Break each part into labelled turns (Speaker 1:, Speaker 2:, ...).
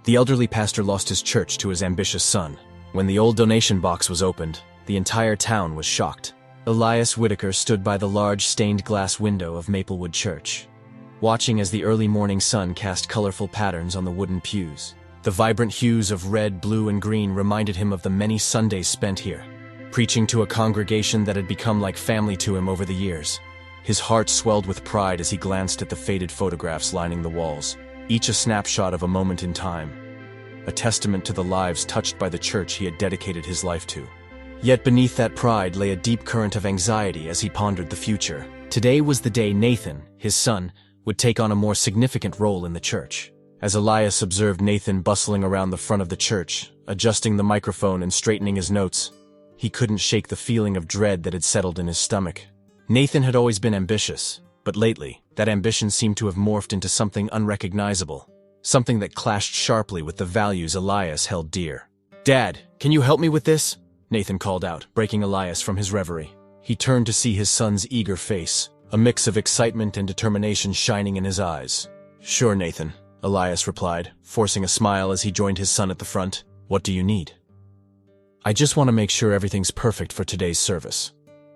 Speaker 1: The elderly pastor lost his church to his ambitious son. When the old donation box was opened, the entire town was shocked. Elias Whitaker stood by the large stained glass window of Maplewood Church, watching as the early morning sun cast colorful patterns on the wooden pews. The vibrant hues of red, blue, and green reminded him of the many Sundays spent here, preaching to a congregation that had become like family to him over the years. His heart swelled with pride as he glanced at the faded photographs lining the walls, each a snapshot of a moment in time, a testament to the lives touched by the church he had dedicated his life to. Yet beneath that pride lay a deep current of anxiety as he pondered the future. Today was the day Nathan, his son, would take on a more significant role in the church. As Elias observed Nathan bustling around the front of the church, adjusting the microphone and straightening his notes, he couldn't shake the feeling of dread that had settled in his stomach. Nathan had always been ambitious, but lately, that ambition seemed to have morphed into something unrecognizable, something that clashed sharply with the values Elias held dear. "Dad, can you help me with this?" Nathan called out, breaking Elias from his reverie. He turned to see his son's eager face, a mix of excitement and determination shining in his eyes. "Sure, Nathan," Elias replied, forcing a smile as he joined his son at the front. "What do you need?" "I just want to make sure everything's perfect for today's service.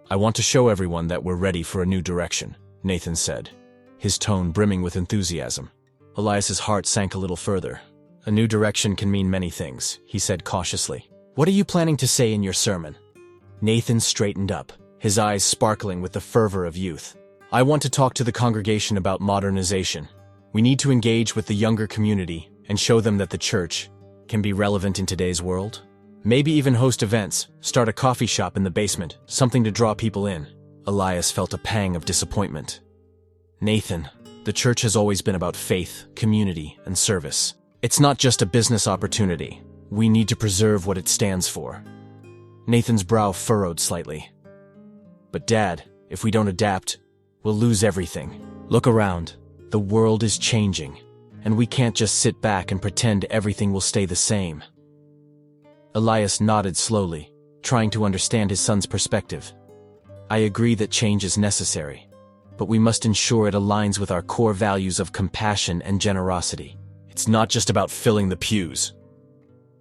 Speaker 1: I want to show everyone that we're ready for a new direction," Nathan said, his tone brimming with enthusiasm. Elias's heart sank a little further. "A new direction can mean many things," he said cautiously. "What are you planning to say in your sermon?" Nathan straightened up, his eyes sparkling with the fervor of youth. "I want to talk to the congregation about modernization. We need to engage with the younger community and show them that the church can be relevant in today's world. Maybe even host events, start a coffee shop in the basement, something to draw people in." Elias felt a pang of disappointment. "Nathan, the church has always been about faith, community, and service. It's not just a business opportunity. We need to preserve what it stands for." Nathan's brow furrowed slightly. "But Dad, if we don't adapt, we'll lose everything. Look around. The world is changing, and we can't just sit back and pretend everything will stay the same." Elias nodded slowly, trying to understand his son's perspective. "I agree that change is necessary, but we must ensure it aligns with our core values of compassion and generosity. It's not just about filling the pews."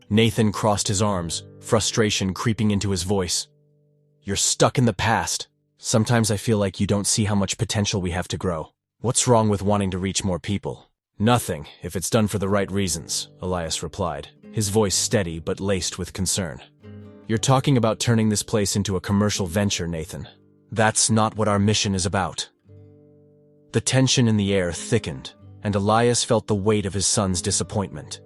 Speaker 1: Nathan crossed his arms, frustration creeping into his voice. "You're stuck in the past. Sometimes I feel like you don't see how much potential we have to grow. What's wrong with wanting to reach more people?" "Nothing, if it's done for the right reasons," Elias replied, his voice steady but laced with concern. "You're talking about turning this place into a commercial venture, Nathan. That's not what our mission is about." The tension in the air thickened, and Elias felt the weight of his son's disappointment.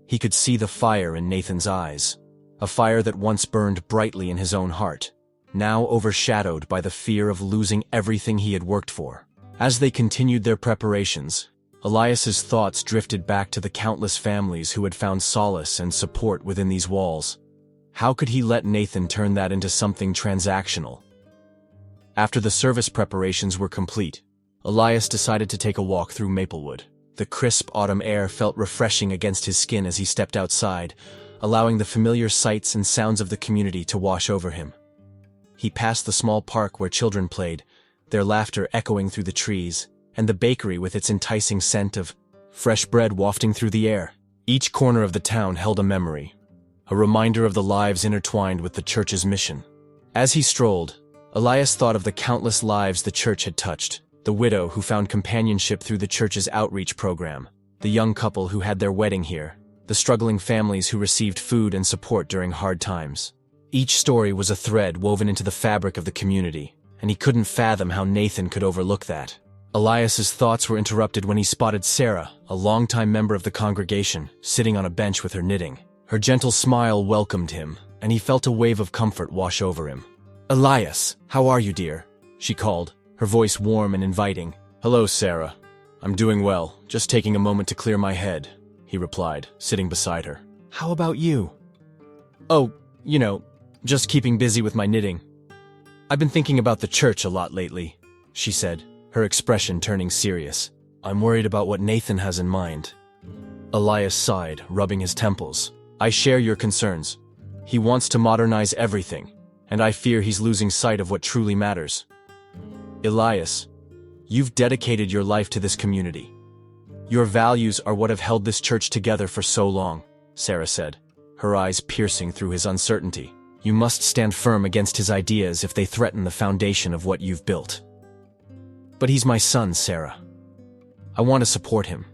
Speaker 1: He could see the fire in Nathan's eyes, a fire that once burned brightly in his own heart, now overshadowed by the fear of losing everything he had worked for. As they continued their preparations, Elias's thoughts drifted back to the countless families who had found solace and support within these walls. How could he let Nathan turn that into something transactional? After the service preparations were complete, Elias decided to take a walk through Maplewood. The crisp autumn air felt refreshing against his skin as he stepped outside, allowing the familiar sights and sounds of the community to wash over him. He passed the small park where children played, their laughter echoing through the trees, and the bakery with its enticing scent of fresh bread wafting through the air. Each corner of the town held a memory, a reminder of the lives intertwined with the church's mission. As he strolled, Elias thought of the countless lives the church had touched, the widow who found companionship through the church's outreach program, the young couple who had their wedding here, the struggling families who received food and support during hard times. Each story was a thread woven into the fabric of the community, and he couldn't fathom how Nathan could overlook that. Elias's thoughts were interrupted when he spotted Sarah, a longtime member of the congregation, sitting on a bench with her knitting. Her gentle smile welcomed him, and he felt a wave of comfort wash over him. "Elias, how are you, dear?" she called, her voice warm and inviting. "Hello, Sarah. I'm doing well, just taking a moment to clear my head," he replied, sitting beside her. "How about you?" "Oh, just keeping busy with my knitting. I've been thinking about the church a lot lately," she said, her expression turning serious. "I'm worried about what Nathan has in mind." Elias sighed, rubbing his temples. "I share your concerns. He wants to modernize everything, and I fear he's losing sight of what truly matters. Elias, you've dedicated your life to this community. Your values are what have held this church together for so long, Sarah said, her eyes piercing through his uncertainty. You must stand firm against his ideas if they threaten the foundation of what you've built. But he's my son, Sarah. I want to support him.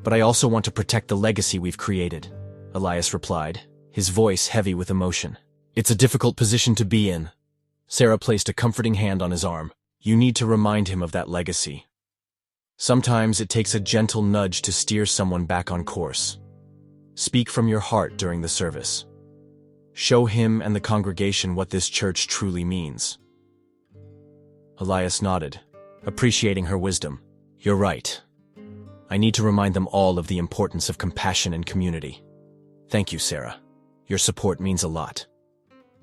Speaker 1: But I also want to protect the legacy we've created, Elias replied, his voice heavy with emotion. It's a difficult position to be in. Sarah placed a comforting hand on his arm. You need to remind him of that legacy. Sometimes it takes a gentle nudge to steer someone back on course. Speak from your heart during the service. Show him and the congregation what this church truly means. Elias nodded, appreciating her wisdom. You're right. I need to remind them all of the importance of compassion and community. Thank you, Sarah. Your support means a lot.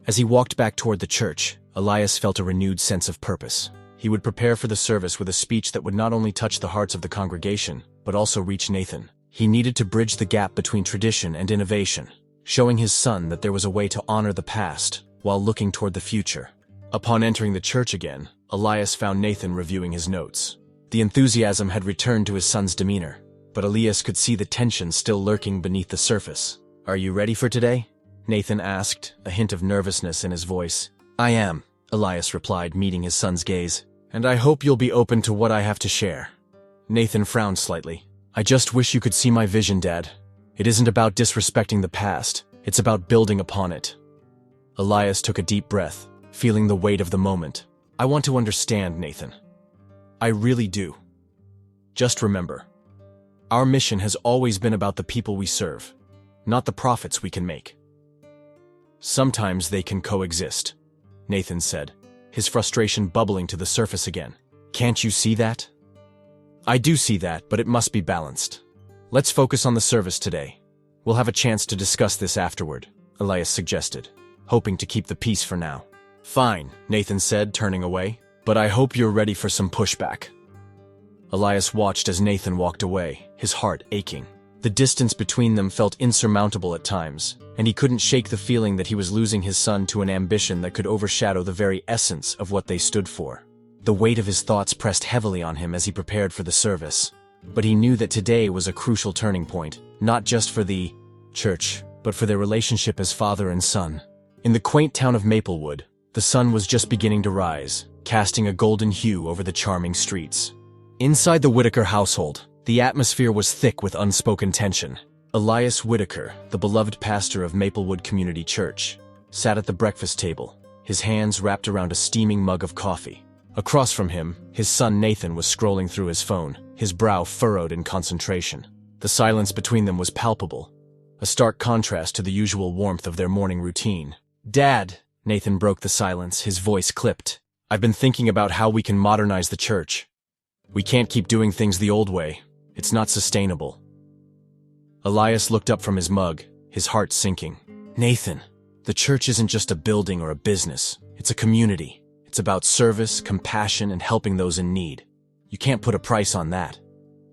Speaker 1: As he walked back toward the church, Elias felt a renewed sense of purpose. He would prepare for the service with a speech that would not only touch the hearts of the congregation, but also reach Nathan. He needed to bridge the gap between tradition and innovation, showing his son that there was a way to honor the past while looking toward the future. Upon entering the church again, Elias found Nathan reviewing his notes. The enthusiasm had returned to his son's demeanor, but Elias could see the tension still lurking beneath the surface. Are you ready for today? Nathan asked, a hint of nervousness in his voice. I am, Elias replied, meeting his son's gaze. And I hope you'll be open to what I have to share. Nathan frowned slightly. I just wish you could see my vision, Dad. It isn't about disrespecting the past, it's about building upon it. Elias took a deep breath, feeling the weight of the moment. I want to understand, Nathan. I really do. Just remember, our mission has always been about the people we serve, not the profits we can make. Sometimes they can coexist, Nathan said, his frustration bubbling to the surface again. Can't you see that? I do see that, but it must be balanced. Let's focus on the service today. We'll have a chance to discuss this afterward, Elias suggested, hoping to keep the peace for now. Fine, Nathan said, turning away, but I hope you're ready for some pushback. Elias watched as Nathan walked away, his heart aching. The distance between them felt insurmountable at times, and he couldn't shake the feeling that he was losing his son to an ambition that could overshadow the very essence of what they stood for. The weight of his thoughts pressed heavily on him as he prepared for the service. But he knew that today was a crucial turning point, not just for the church, but for their relationship as father and son. In the quaint town of Maplewood, the sun was just beginning to rise, casting a golden hue over the charming streets. Inside the Whitaker household, the atmosphere was thick with unspoken tension. Elias Whitaker, the beloved pastor of Maplewood Community Church, sat at the breakfast table, his hands wrapped around a steaming mug of coffee. Across from him, his son Nathan was scrolling through his phone, his brow furrowed in concentration. The silence between them was palpable, a stark contrast to the usual warmth of their morning routine. Dad, Nathan broke the silence, his voice clipped. I've been thinking about how we can modernize the church. We can't keep doing things the old way. It's not sustainable. Elias looked up from his mug, his heart sinking. Nathan, the church isn't just a building or a business. It's a community. It's about service, compassion, and helping those in need. You can't put a price on that.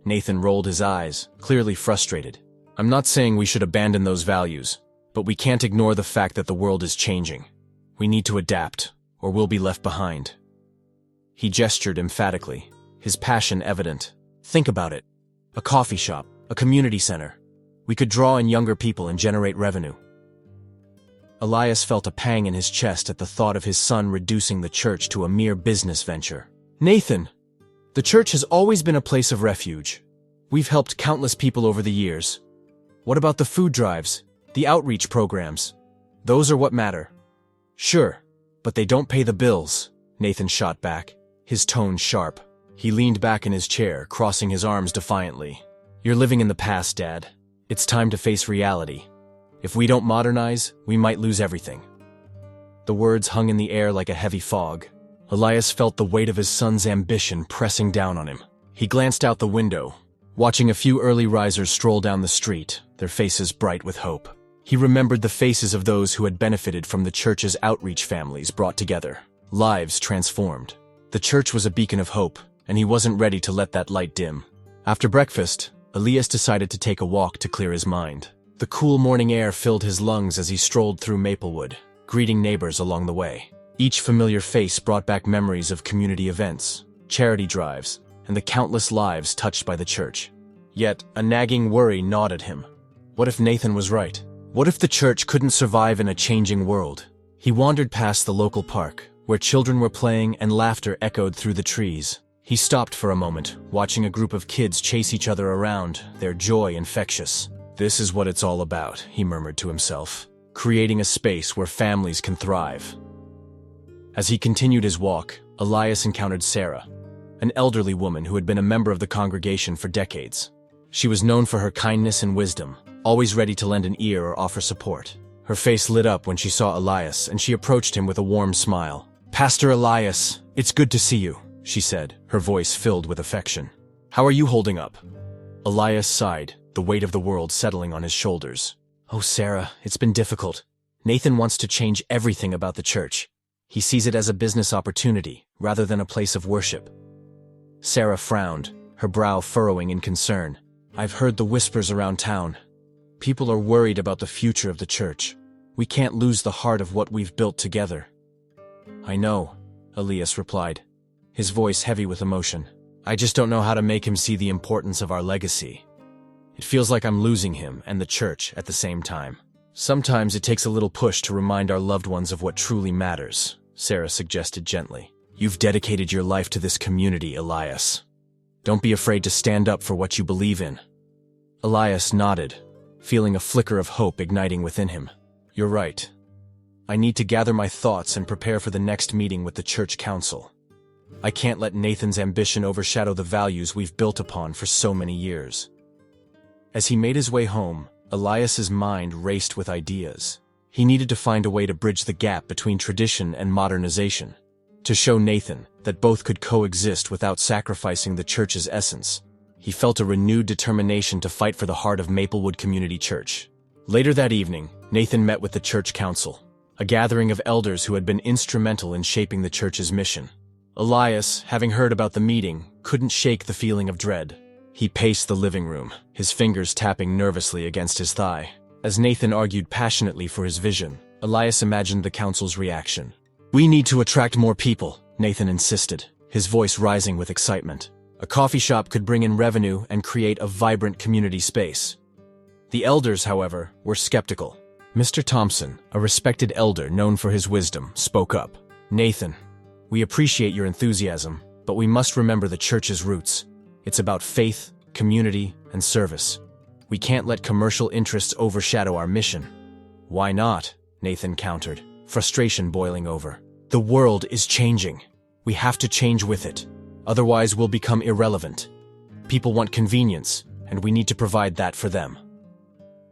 Speaker 1: Nathan rolled his eyes, clearly frustrated. I'm not saying we should abandon those values, but we can't ignore the fact that the world is changing. We need to adapt, or we'll be left behind. He gestured emphatically, his passion evident. Think about it. A coffee shop, a community center. We could draw in younger people and generate revenue. Elias felt a pang in his chest at the thought of his son reducing the church to a mere business venture. Nathan, the church has always been a place of refuge. We've helped countless people over the years. What about the food drives, the outreach programs? Those are what matter. Sure, but they don't pay the bills, Nathan shot back, his tone sharp. He leaned back in his chair, crossing his arms defiantly. You're living in the past, Dad. It's time to face reality. If we don't modernize, we might lose everything. The words hung in the air like a heavy fog. Elias felt the weight of his son's ambition pressing down on him. He glanced out the window, watching a few early risers stroll down the street, their faces bright with hope. He remembered the faces of those who had benefited from the church's outreach families brought together, lives transformed. The church was a beacon of hope, and he wasn't ready to let that light dim. After breakfast, Elias decided to take a walk to clear his mind. The cool morning air filled his lungs as he strolled through Maplewood, greeting neighbors along the way. Each familiar face brought back memories of community events, charity drives, and the countless lives touched by the church. Yet, a nagging worry gnawed at him. What if Nathan was right? What if the church couldn't survive in a changing world? He wandered past the local park, where children were playing and laughter echoed through the trees. He stopped for a moment, watching a group of kids chase each other around, their joy infectious. "This is what it's all about," he murmured to himself, "creating a space where families can thrive." As he continued his walk, Elias encountered Sarah, an elderly woman who had been a member of the congregation for decades. She was known for her kindness and wisdom, always ready to lend an ear or offer support. Her face lit up when she saw Elias, and she approached him with a warm smile. "Pastor Elias, it's good to see you," she said, her voice filled with affection. "How are you holding up?" Elias sighed, the weight of the world settling on his shoulders. "Oh, Sarah, it's been difficult. Nathan wants to change everything about the church. He sees it as a business opportunity, rather than a place of worship." Sarah frowned, her brow furrowing in concern. "I've heard the whispers around town. People are worried about the future of the church. We can't lose the heart of what we've built together." "I know," Elias replied, his voice heavy with emotion. "I just don't know how to make him see the importance of our legacy. It feels like I'm losing him and the church at the same time." "Sometimes it takes a little push to remind our loved ones of what truly matters," Sarah suggested gently. "You've dedicated your life to this community, Elias. Don't be afraid to stand up for what you believe in." Elias nodded, feeling a flicker of hope igniting within him. "You're right. I need to gather my thoughts and prepare for the next meeting with the church council. I can't let Nathan's ambition overshadow the values we've built upon for so many years." As he made his way home, Elias's mind raced with ideas. He needed to find a way to bridge the gap between tradition and modernization, to show Nathan that both could coexist without sacrificing the church's essence. He felt a renewed determination to fight for the heart of Maplewood Community Church. Later that evening, Nathan met with the church council, a gathering of elders who had been instrumental in shaping the church's mission. Elias, having heard about the meeting, couldn't shake the feeling of dread. He paced the living room, his fingers tapping nervously against his thigh. As Nathan argued passionately for his vision, Elias imagined the council's reaction. "We need to attract more people," Nathan insisted, his voice rising with excitement. A coffee shop could bring in revenue and create a vibrant community space. The elders, however, were skeptical. Mr. Thompson, a respected elder known for his wisdom, spoke up. "Nathan, we appreciate your enthusiasm, but we must remember the church's roots. It's about faith, community, and service. We can't let commercial interests overshadow our mission." "Why not?" Nathan countered, frustration boiling over. "The world is changing. We have to change with it. Otherwise, we'll become irrelevant. People want convenience, and we need to provide that for them."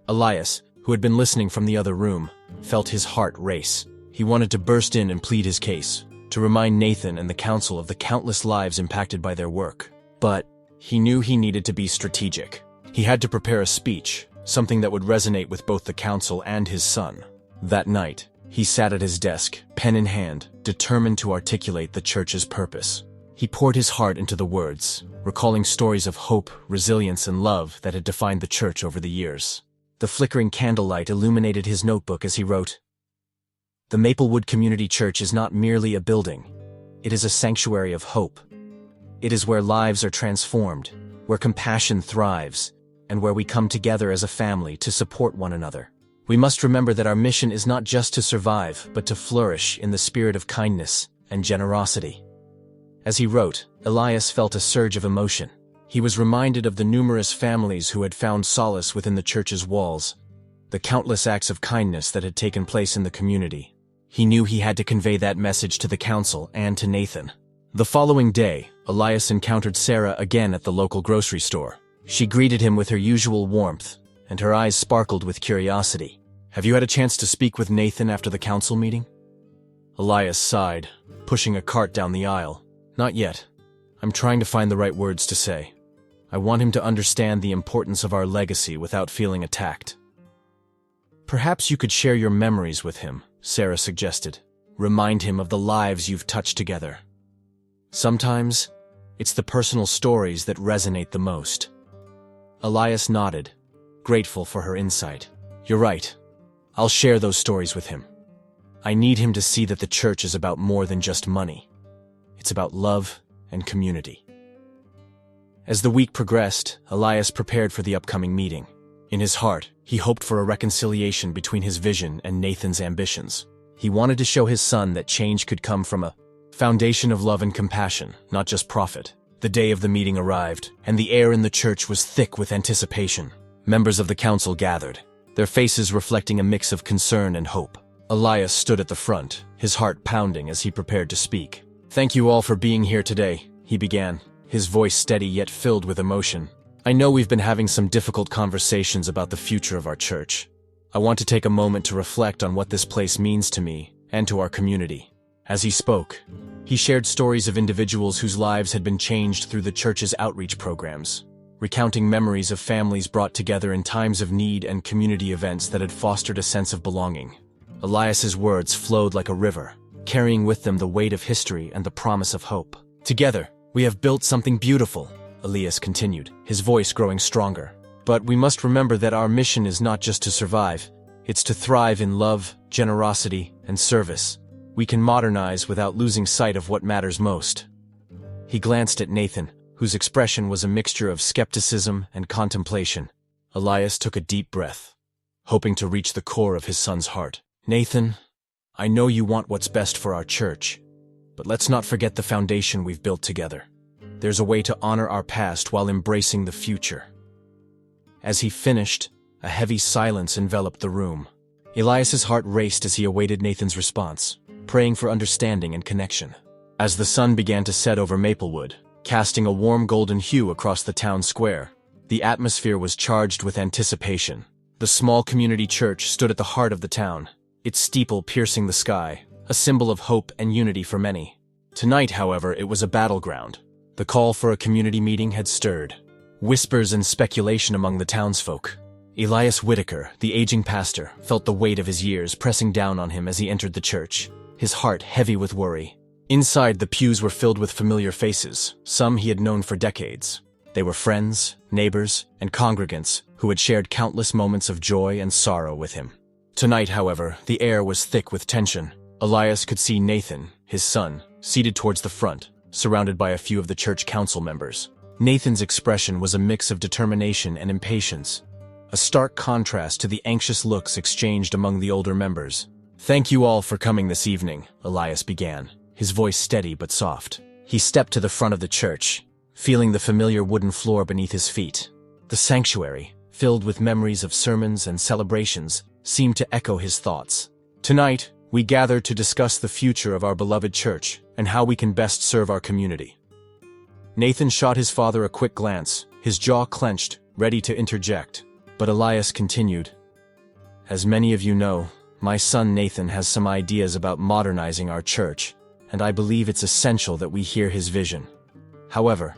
Speaker 1: Elias, who had been listening from the other room, felt his heart race. He wanted to burst in and plead his case, to remind Nathan and the council of the countless lives impacted by their work. But he knew he needed to be strategic. He had to prepare a speech, something that would resonate with both the council and his son. That night, he sat at his desk, pen in hand, determined to articulate the church's purpose. He poured his heart into the words, recalling stories of hope, resilience, and love that had defined the church over the years. The flickering candlelight illuminated his notebook as he wrote, "The Maplewood Community Church is not merely a building. It is a sanctuary of hope. It is where lives are transformed, where compassion thrives, and where we come together as a family to support one another. We must remember that our mission is not just to survive, but to flourish in the spirit of kindness and generosity." As he wrote, Elias felt a surge of emotion. He was reminded of the numerous families who had found solace within the church's walls, the countless acts of kindness that had taken place in the community. He knew he had to convey that message to the council and to Nathan. The following day, Elias encountered Sarah again at the local grocery store. She greeted him with her usual warmth, and her eyes sparkled with curiosity. "Have you had a chance to speak with Nathan after the council meeting?" Elias sighed, pushing a cart down the aisle. "Not yet. I'm trying to find the right words to say. I want him to understand the importance of our legacy without feeling attacked." "Perhaps you could share your memories with him," Sarah suggested. "Remind him of the lives you've touched together. Sometimes, it's the personal stories that resonate the most." Elias nodded, grateful for her insight. "You're right. I'll share those stories with him. I need him to see that the church is about more than just money. It's about love and community." As the week progressed, Elias prepared for the upcoming meeting. In his heart, he hoped for a reconciliation between his vision and Nathan's ambitions. He wanted to show his son that change could come from a foundation of love and compassion, not just profit. The day of the meeting arrived, and the air in the church was thick with anticipation. Members of the council gathered, their faces reflecting a mix of concern and hope. Elias stood at the front, his heart pounding as he prepared to speak. "Thank you all for being here today," he began, his voice steady yet filled with emotion. "I know we've been having some difficult conversations about the future of our church. I want to take a moment to reflect on what this place means to me and to our community." As he spoke, he shared stories of individuals whose lives had been changed through the church's outreach programs, recounting memories of families brought together in times of need and community events that had fostered a sense of belonging. Elias's words flowed like a river, carrying with them the weight of history and the promise of hope. "Together, we have built something beautiful," Elias continued, his voice growing stronger. "But we must remember that our mission is not just to survive, it's to thrive in love, generosity, and service. We can modernize without losing sight of what matters most." He glanced at Nathan, whose expression was a mixture of skepticism and contemplation. Elias took a deep breath, hoping to reach the core of his son's heart. "Nathan, I know you want what's best for our church, but let's not forget the foundation we've built together. There's a way to honor our past while embracing the future." As he finished, a heavy silence enveloped the room. Elias's heart raced as he awaited Nathan's response, praying for understanding and connection. As the sun began to set over Maplewood, casting a warm golden hue across the town square, the atmosphere was charged with anticipation. The small community church stood at the heart of the town, its steeple piercing the sky, a symbol of hope and unity for many. Tonight, however, it was a battleground. The call for a community meeting had stirred whispers and speculation among the townsfolk. Elias Whitaker, the aging pastor, felt the weight of his years pressing down on him as he entered the church, his heart heavy with worry. Inside, the pews were filled with familiar faces, some he had known for decades. They were friends, neighbors, and congregants who had shared countless moments of joy and sorrow with him. Tonight, however, the air was thick with tension. Elias could see Nathan, his son, seated towards the front, surrounded by a few of the church council members. Nathan's expression was a mix of determination and impatience, a stark contrast to the anxious looks exchanged among the older members. "Thank you all for coming this evening," Elias began, his voice steady but soft. He stepped to the front of the church, feeling the familiar wooden floor beneath his feet. The sanctuary, filled with memories of sermons and celebrations, seemed to echo his thoughts. "Tonight, we gather to discuss the future of our beloved church and how we can best serve our community." Nathan shot his father a quick glance, his jaw clenched, ready to interject. But Elias continued, "As many of you know, my son Nathan has some ideas about modernizing our church, and I believe it's essential that we hear his vision. However,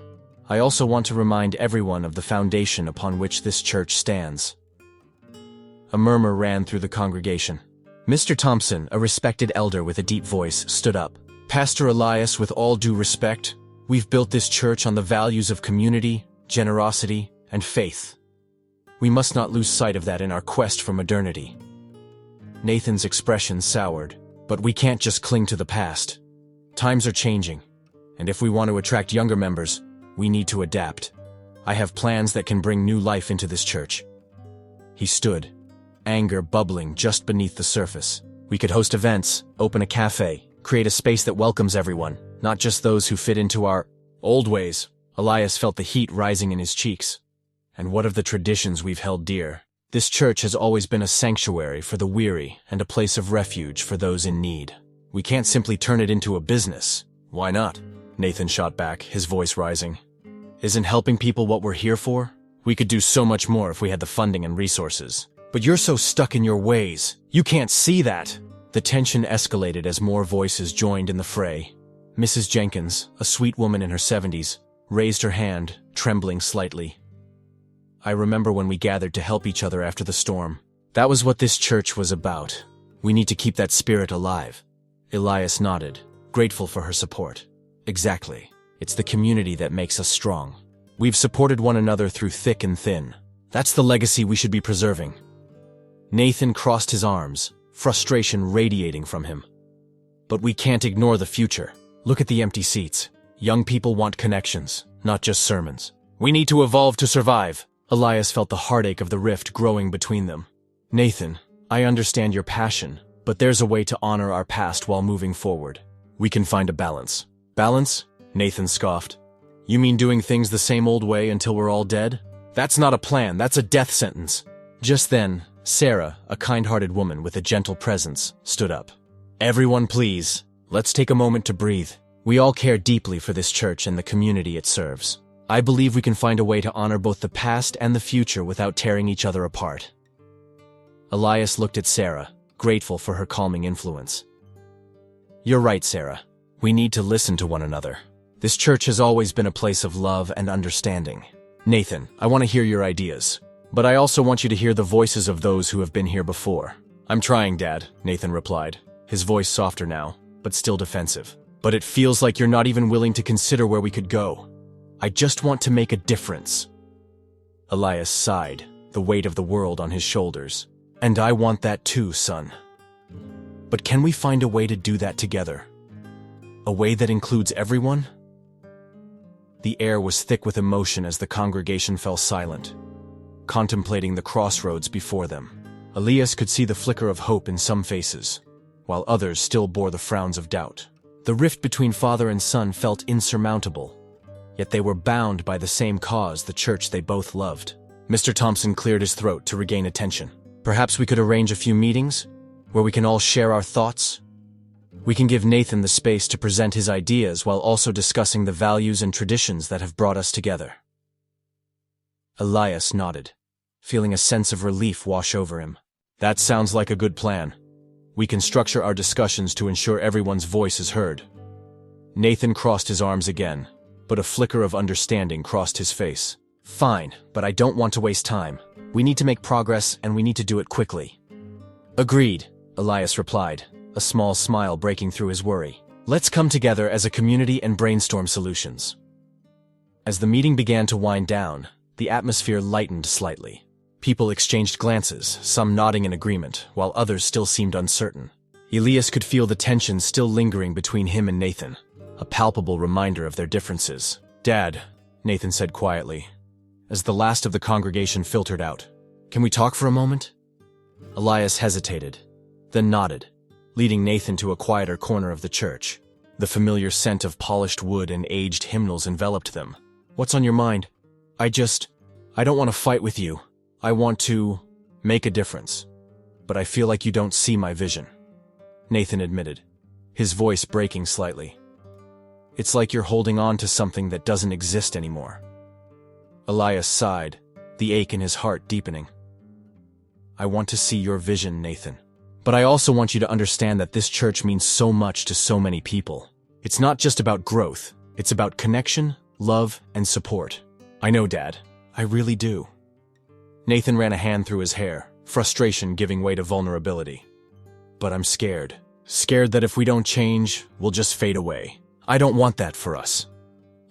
Speaker 1: I also want to remind everyone of the foundation upon which this church stands." A murmur ran through the congregation. Mr. Thompson, a respected elder with a deep voice, stood up. "Pastor Elias, with all due respect, we've built this church on the values of community, generosity, and faith. We must not lose sight of that in our quest for modernity." Nathan's expression soured. "But we can't just cling to the past. Times are changing, and if we want to attract younger members, we need to adapt. I have plans that can bring new life into this church." He stood, anger bubbling just beneath the surface. "We could host events, open a cafe, create a space that welcomes everyone, not just those who fit into our old ways." Elias felt the heat rising in his cheeks. "And what of the traditions we've held dear? This church has always been a sanctuary for the weary and a place of refuge for those in need. We can't simply turn it into a business." "Why not?" Nathan shot back, his voice rising. "Isn't helping people what we're here for? We could do so much more if we had the funding and resources. But you're so stuck in your ways. You can't see that." The tension escalated as more voices joined in the fray. Mrs. Jenkins, a sweet woman in her 70s, raised her hand, trembling slightly. "I remember when we gathered to help each other after the storm. That was what this church was about. We need to keep that spirit alive." Elias nodded, grateful for her support. "Exactly. It's the community that makes us strong. We've supported one another through thick and thin. That's the legacy we should be preserving." Nathan crossed his arms, frustration radiating from him. "But we can't ignore the future. Look at the empty seats. Young people want connections, not just sermons. We need to evolve to survive. Elias felt the heartache of the rift growing between them. Nathan, I understand your passion, but there's a way to honor our past while moving forward. We can find a balance. Balance? Nathan scoffed. You mean doing things the same old way until we're all dead? That's not a plan, that's a death sentence. Just then, Sarah, a kind-hearted woman with a gentle presence, stood up. Everyone please, let's take a moment to breathe. We all care deeply for this church and the community it serves. I believe we can find a way to honor both the past and the future without tearing each other apart. Elias looked at Sarah, grateful for her calming influence. You're right, Sarah. We need to listen to one another. This church has always been a place of love and understanding. Nathan, I want to hear your ideas, but I also want you to hear the voices of those who have been here before. I'm trying, Dad, Nathan replied, his voice softer now, but still defensive. But it feels like you're not even willing to consider where we could go. I just want to make a difference. Elias sighed, the weight of the world on his shoulders. And I want that too, son. But can we find a way to do that together? A way that includes everyone? The air was thick with emotion as the congregation fell silent, contemplating the crossroads before them. Elias could see the flicker of hope in some faces, while others still bore the frowns of doubt. The rift between father and son felt insurmountable, yet they were bound by the same cause, the church they both loved. Mr. Thompson cleared his throat to regain attention. Perhaps we could arrange a few meetings, where we can all share our thoughts? We can give Nathan the space to present his ideas while also discussing the values and traditions that have brought us together. Elias nodded, feeling a sense of relief wash over him. That sounds like a good plan. We can structure our discussions to ensure everyone's voice is heard. Nathan crossed his arms again, but a flicker of understanding crossed his face. Fine, but I don't want to waste time. We need to make progress, and we need to do it quickly. Agreed, Elias replied, a small smile breaking through his worry. Let's come together as a community and brainstorm solutions. As the meeting began to wind down, the atmosphere lightened slightly. People exchanged glances, some nodding in agreement, while others still seemed uncertain. Elias could feel the tension still lingering between him and Nathan, a palpable reminder of their differences. Dad, Nathan said quietly, as the last of the congregation filtered out. Can we talk for a moment? Elias hesitated, then nodded, leading Nathan to a quieter corner of the church. The familiar scent of polished wood and aged hymnals enveloped them. What's on your mind? I don't want to fight with you. I want to make a difference. But I feel like you don't see my vision, Nathan admitted, his voice breaking slightly. It's like you're holding on to something that doesn't exist anymore. Elias sighed, the ache in his heart deepening. I want to see your vision, Nathan. But I also want you to understand that this church means so much to so many people. It's not just about growth, it's about connection, love, and support. I know, Dad. I really do. Nathan ran a hand through his hair, frustration giving way to vulnerability. But I'm scared. Scared that if we don't change, we'll just fade away. I don't want that for us.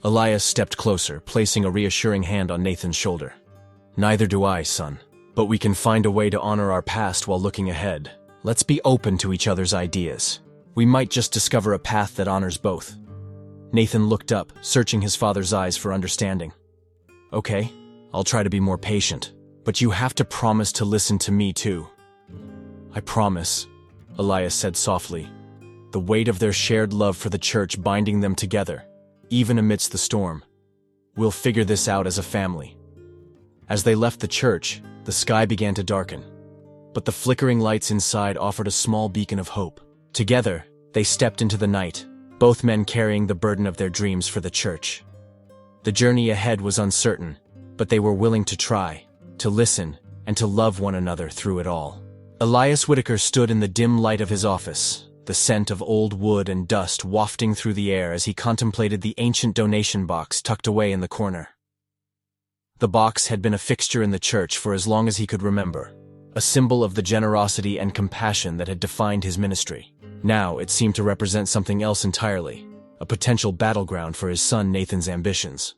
Speaker 1: Elias stepped closer, placing a reassuring hand on Nathan's shoulder. Neither do I, son. But we can find a way to honor our past while looking ahead. Let's be open to each other's ideas. We might just discover a path that honors both. Nathan looked up, searching his father's eyes for understanding. Okay, I'll try to be more patient, but you have to promise to listen to me too. I promise, Elias said softly, the weight of their shared love for the church binding them together, even amidst the storm. We'll figure this out as a family. As they left the church, the sky began to darken, but the flickering lights inside offered a small beacon of hope. Together, they stepped into the night, both men carrying the burden of their dreams for the church. The journey ahead was uncertain, but they were willing to try, to listen, and to love one another through it all. Elias Whitaker stood in the dim light of his office, the scent of old wood and dust wafting through the air as he contemplated the ancient donation box tucked away in the corner. The box had been a fixture in the church for as long as he could remember, a symbol of the generosity and compassion that had defined his ministry. Now it seemed to represent something else entirely, a potential battleground for his son Nathan's ambitions.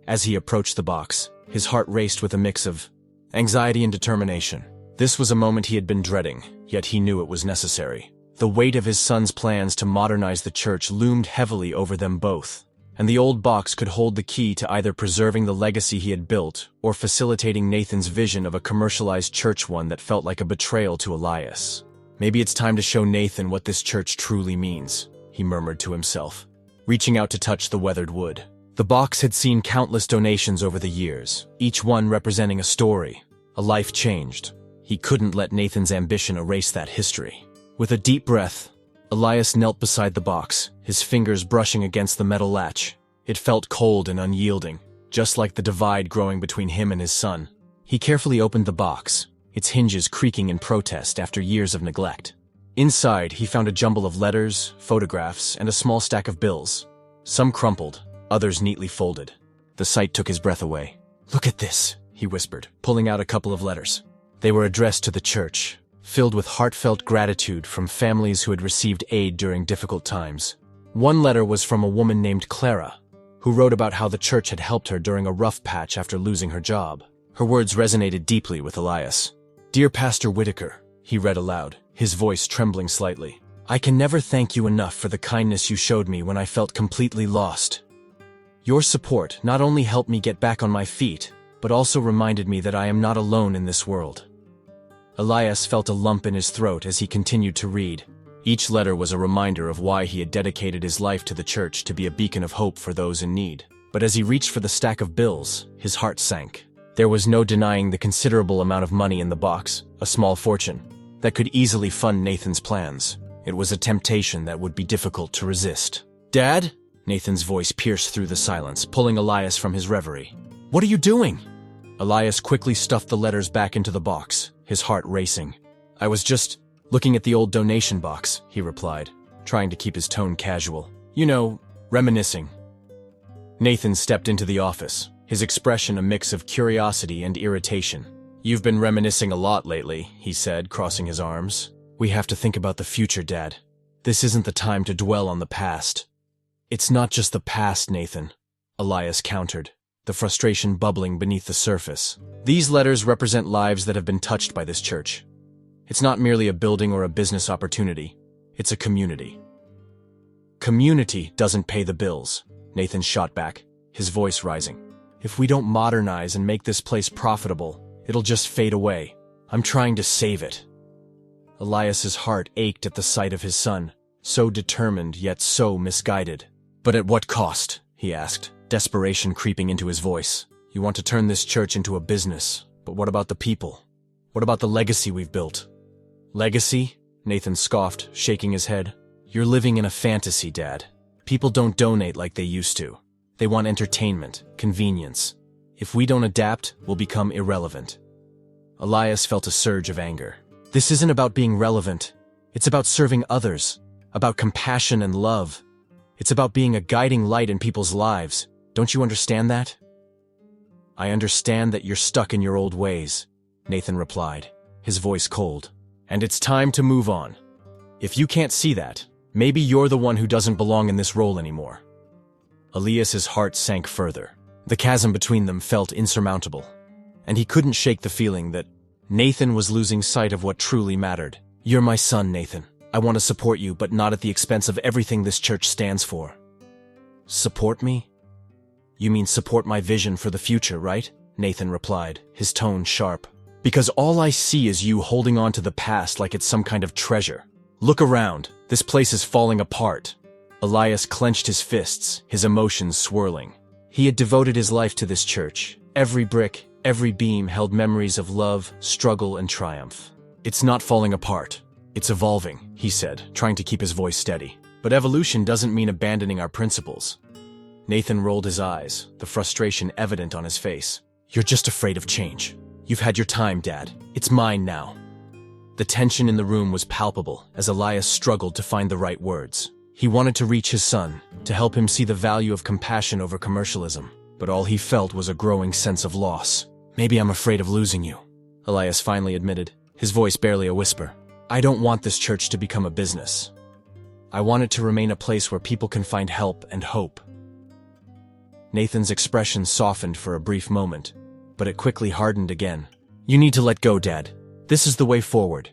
Speaker 1: As he approached the box, his heart raced with a mix of anxiety and determination. This was a moment he had been dreading, yet he knew it was necessary. The weight of his son's plans to modernize the church loomed heavily over them both. and the old box could hold the key to either preserving the legacy he had built or facilitating Nathan's vision of a commercialized church, one that felt like a betrayal to Elias. Maybe it's time to show Nathan what this church truly means, he murmured to himself, reaching out to touch the weathered wood. The box had seen countless donations over the years, each one representing a story, a life changed. He couldn't let Nathan's ambition erase that history. With a deep breath, Elias knelt beside the box, his fingers brushing against the metal latch. It felt cold and unyielding, just like the divide growing between him and his son. He carefully opened the box, its hinges creaking in protest after years of neglect. Inside, he found a jumble of letters, photographs, and a small stack of bills. Some crumpled, others neatly folded. The sight took his breath away. "Look at this," he whispered, pulling out a couple of letters. They were addressed to the church, filled with heartfelt gratitude from families who had received aid during difficult times. One letter was from a woman named Clara, who wrote about how the church had helped her during a rough patch after losing her job. Her words resonated deeply with Elias. "Dear Pastor Whitaker," he read aloud, his voice trembling slightly, "I can never thank you enough for the kindness you showed me when I felt completely lost. Your support not only helped me get back on my feet, but also reminded me that I am not alone in this world." Elias felt a lump in his throat as he continued to read. Each letter was a reminder of why he had dedicated his life to the church to be a beacon of hope for those in need. But as he reached for the stack of bills, his heart sank. There was no denying the considerable amount of money in the box, a small fortune, that could easily fund Nathan's plans. It was a temptation that would be difficult to resist. "Dad?" Nathan's voice pierced through the silence, pulling Elias from his reverie. "What are you doing?" Elias quickly stuffed the letters back into the box, his heart racing. "I was just looking at the old donation box," he replied, trying to keep his tone casual. "You know, reminiscing." Nathan stepped into the office, his expression a mix of curiosity and irritation. "You've been reminiscing a lot lately," he said, crossing his arms. "We have to think about the future, Dad. This isn't the time to dwell on the past." "It's not just the past, Nathan," Elias countered, the frustration bubbling beneath the surface. "These letters represent lives that have been touched by this church. It's not merely a building or a business opportunity. It's a community." "Community doesn't pay the bills," Nathan shot back, his voice rising. "If we don't modernize and make this place profitable, it'll just fade away. I'm trying to save it." Elias's heart ached at the sight of his son, so determined yet so misguided. "But at what cost?" he asked, desperation creeping into his voice. "You want to turn this church into a business, but what about the people? What about the legacy we've built?" "Legacy?" Nathan scoffed, shaking his head. "You're living in a fantasy, Dad. People don't donate like they used to. They want entertainment, convenience. If we don't adapt, we'll become irrelevant." Elias felt a surge of anger. "This isn't about being relevant. It's about serving others, about compassion and love. It's about being a guiding light in people's lives. Don't you understand that?" "I understand that you're stuck in your old ways," Nathan replied, his voice cold. "And it's time to move on. If you can't see that, maybe you're the one who doesn't belong in this role anymore." Elias's heart sank further. The chasm between them felt insurmountable, and he couldn't shake the feeling that Nathan was losing sight of what truly mattered. "You're my son, Nathan. I want to support you, but not at the expense of everything this church stands for." "Support me? You mean support my vision for the future, right?" Nathan replied, his tone sharp. "Because all I see is you holding on to the past like it's some kind of treasure. Look around. This place is falling apart." Elias clenched his fists, his emotions swirling. He had devoted his life to this church. Every brick, every beam held memories of love, struggle, and triumph. "It's not falling apart. It's evolving," he said, trying to keep his voice steady. "But evolution doesn't mean abandoning our principles." Nathan rolled his eyes, the frustration evident on his face. "You're just afraid of change. You've had your time, Dad. It's mine now." The tension in the room was palpable as Elias struggled to find the right words. He wanted to reach his son, to help him see the value of compassion over commercialism, but all he felt was a growing sense of loss. "Maybe I'm afraid of losing you," Elias finally admitted, his voice barely a whisper. "I don't want this church to become a business. I want it to remain a place where people can find help and hope." Nathan's expression softened for a brief moment, but it quickly hardened again. "You need to let go, Dad. This is the way forward."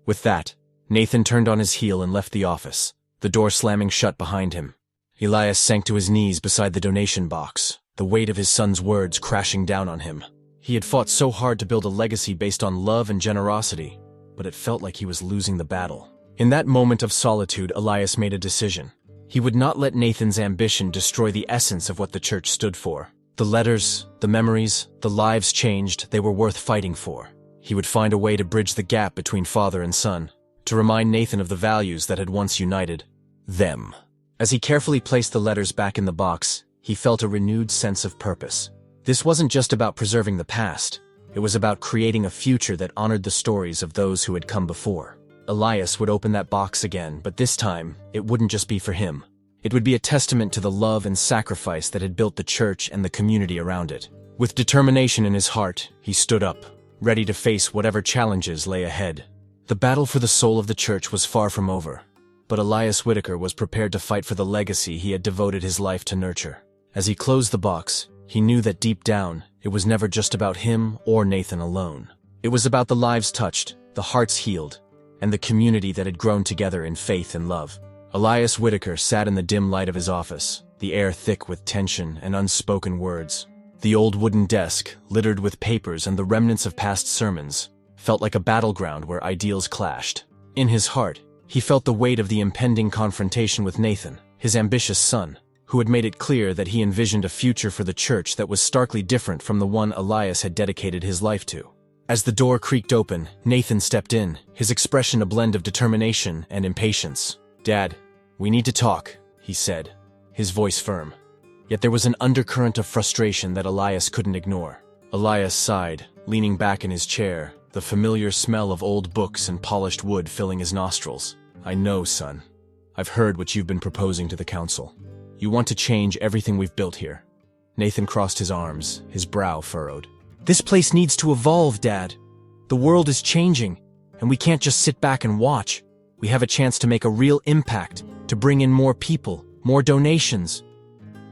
Speaker 1: With that, Nathan turned on his heel and left the office, the door slamming shut behind him. Elias sank to his knees beside the donation box, the weight of his son's words crashing down on him. He had fought so hard to build a legacy based on love and generosity, but it felt like he was losing the battle. In that moment of solitude, Elias made a decision. He would not let Nathan's ambition destroy the essence of what the church stood for. The letters, the memories, the lives changed, they were worth fighting for. He would find a way to bridge the gap between father and son, to remind Nathan of the values that had once united them. As he carefully placed the letters back in the box, he felt a renewed sense of purpose. This wasn't just about preserving the past. It was about creating a future that honored the stories of those who had come before. Elias would open that box again, but this time, it wouldn't just be for him. It would be a testament to the love and sacrifice that had built the church and the community around it. With determination in his heart, he stood up, ready to face whatever challenges lay ahead. The battle for the soul of the church was far from over, but Elias Whitaker was prepared to fight for the legacy he had devoted his life to nurture. As he closed the box, he knew that deep down, it was never just about him or Nathan alone. It was about the lives touched, the hearts healed, and the community that had grown together in faith and love. Elias Whitaker sat in the dim light of his office, the air thick with tension and unspoken words. The old wooden desk, littered with papers and the remnants of past sermons, felt like a battleground where ideals clashed. In his heart, he felt the weight of the impending confrontation with Nathan, his ambitious son, who had made it clear that he envisioned a future for the church that was starkly different from the one Elias had dedicated his life to. As the door creaked open, Nathan stepped in, his expression a blend of determination and impatience. "Dad, we need to talk," he said, his voice firm. Yet there was an undercurrent of frustration that Elias couldn't ignore. Elias sighed, leaning back in his chair, the familiar smell of old books and polished wood filling his nostrils. "I know, son. I've heard what you've been proposing to the council. You want to change everything we've built here." Nathan crossed his arms, his brow furrowed. "This place needs to evolve, Dad. The world is changing, and we can't just sit back and watch. We have a chance to make a real impact, to bring in more people, more donations.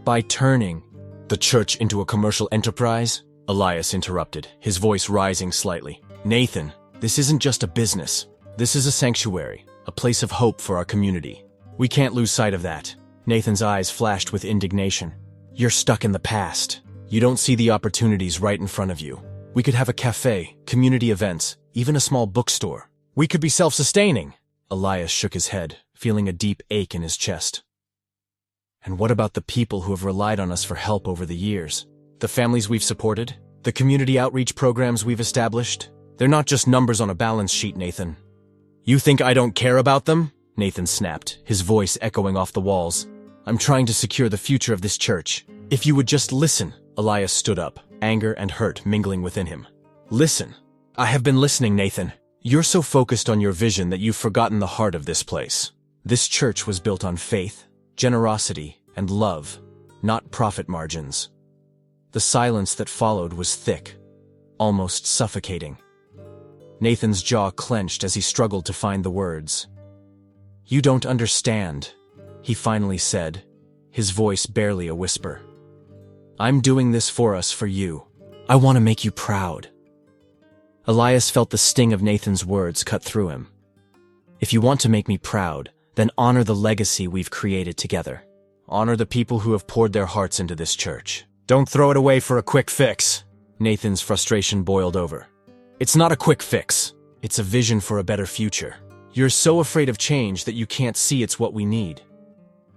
Speaker 1: By turning the church into a commercial enterprise," Elias interrupted, his voice rising slightly. "Nathan, this isn't just a business. This is a sanctuary, a place of hope for our community. We can't lose sight of that." Nathan's eyes flashed with indignation. "You're stuck in the past. You don't see the opportunities right in front of you. We could have a cafe, community events, even a small bookstore. We could be self-sustaining." Elias shook his head, feeling a deep ache in his chest. "And what about the people who have relied on us for help over the years? The families we've supported? The community outreach programs we've established? They're not just numbers on a balance sheet, Nathan." "You think I don't care about them?" Nathan snapped, his voice echoing off the walls. "I'm trying to secure the future of this church. If you would just listen." Elias stood up, anger and hurt mingling within him. "Listen. I have been listening, Nathan. You're so focused on your vision that you've forgotten the heart of this place. This church was built on faith, generosity, and love, not profit margins." The silence that followed was thick, almost suffocating. Nathan's jaw clenched as he struggled to find the words. "You don't understand," he finally said, his voice barely a whisper. "I'm doing this for us, for you. I want to make you proud." Elias felt the sting of Nathan's words cut through him. "If you want to make me proud, then honor the legacy we've created together. Honor the people who have poured their hearts into this church. Don't throw it away for a quick fix." Nathan's frustration boiled over. "It's not a quick fix. It's a vision for a better future. You're so afraid of change that you can't see it's what we need."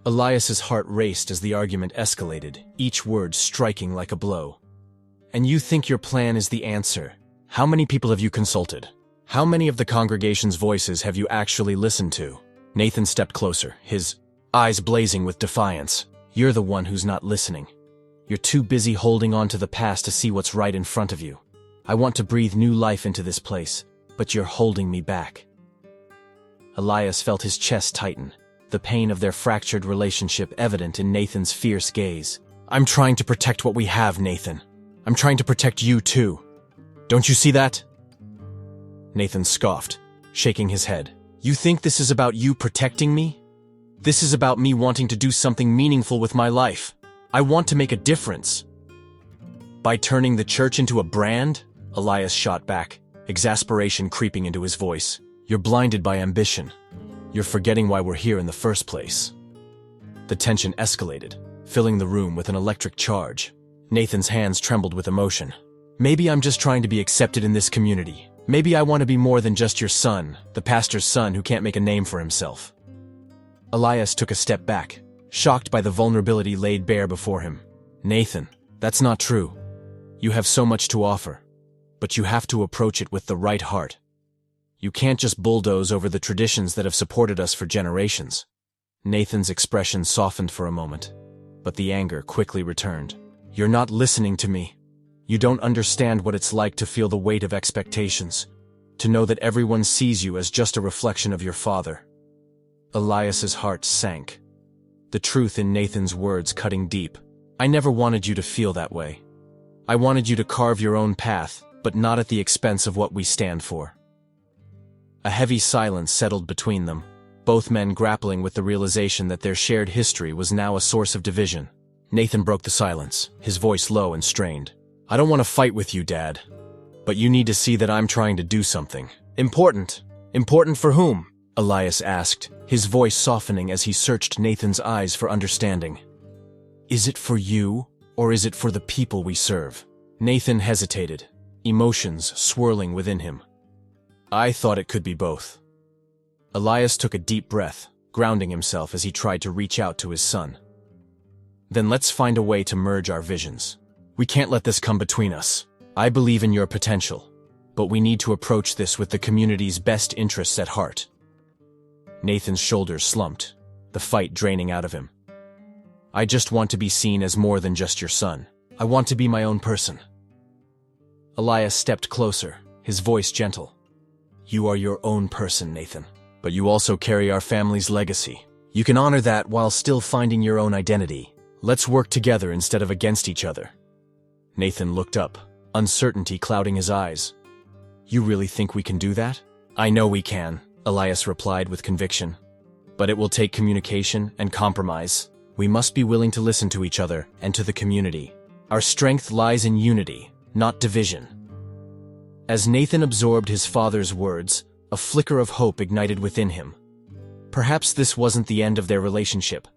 Speaker 1: Elias's heart raced as the argument escalated, each word striking like a blow. "And you think your plan is the answer? How many people have you consulted? How many of the congregation's voices have you actually listened to?" Nathan stepped closer, his eyes blazing with defiance. "You're the one who's not listening. You're too busy holding on to the past to see what's right in front of you. I want to breathe new life into this place, but you're holding me back." Elias felt his chest tighten, the pain of their fractured relationship evident in Nathan's fierce gaze. "I'm trying to protect what we have, Nathan. I'm trying to protect you too. Don't you see that?" Nathan scoffed, shaking his head. "You think this is about you protecting me? This is about me wanting to do something meaningful with my life. I want to make a difference." "By turning the church into a brand?" Elias shot back, exasperation creeping into his voice. "You're blinded by ambition. You're forgetting why we're here in the first place." The tension escalated, filling the room with an electric charge. Nathan's hands trembled with emotion. Maybe I'm just trying to be accepted in this community. Maybe I want to be more than just your son, the pastor's son who can't make a name for himself. Elias took a step back, shocked by the vulnerability laid bare before him. Nathan, that's not true. You have so much to offer, but you have to approach it with the right heart. You can't just bulldoze over the traditions that have supported us for generations. Nathan's expression softened for a moment, but the anger quickly returned. You're not listening to me. You don't understand what it's like to feel the weight of expectations, to know that everyone sees you as just a reflection of your father. Elias's heart sank, the truth in Nathan's words cutting deep. I never wanted you to feel that way. I wanted you to carve your own path, but not at the expense of what we stand for. A heavy silence settled between them, both men grappling with the realization that their shared history was now a source of division. Nathan broke the silence, his voice low and strained. I don't want to fight with you, Dad, but you need to see that I'm trying to do something. Important. Important for whom? Elias asked, his voice softening as he searched Nathan's eyes for understanding. Is it for you, or is it for the people we serve? Nathan hesitated, emotions swirling within him. I thought it could be both. Elias took a deep breath, grounding himself as he tried to reach out to his son. Then let's find a way to merge our visions. We can't let this come between us. I believe in your potential, but we need to approach this with the community's best interests at heart. Nathan's shoulders slumped, the fight draining out of him. I just want to be seen as more than just your son. I want to be my own person. Elias stepped closer, his voice gentle. You are your own person, Nathan, but you also carry our family's legacy. You can honor that while still finding your own identity. Let's work together instead of against each other. Nathan looked up, uncertainty clouding his eyes. You really think we can do that? I know we can, Elias replied with conviction. But it will take communication and compromise. We must be willing to listen to each other and to the community. Our strength lies in unity, not division. As Nathan absorbed his father's words, a flicker of hope ignited within him. Perhaps this wasn't the end of their relationship,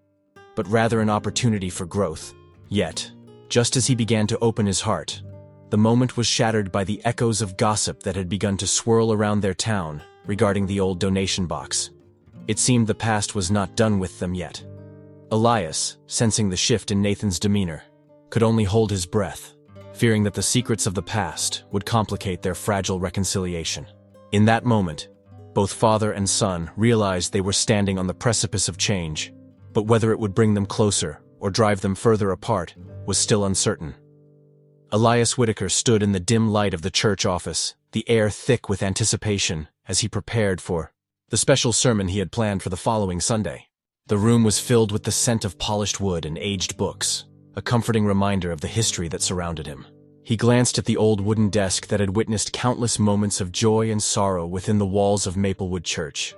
Speaker 1: but rather an opportunity for growth. Yet, just as he began to open his heart, the moment was shattered by the echoes of gossip that had begun to swirl around their town regarding the old donation box. It seemed the past was not done with them yet. Elias, sensing the shift in Nathan's demeanor, could only hold his breath, fearing that the secrets of the past would complicate their fragile reconciliation. In that moment, both father and son realized they were standing on the precipice of change, but whether it would bring them closer or drive them further apart was still uncertain. Elias Whitaker stood in the dim light of the church office, the air thick with anticipation as he prepared for the special sermon he had planned for the following Sunday. The room was filled with the scent of polished wood and aged books, a comforting reminder of the history that surrounded him. He glanced at the old wooden desk that had witnessed countless moments of joy and sorrow within the walls of Maplewood Church,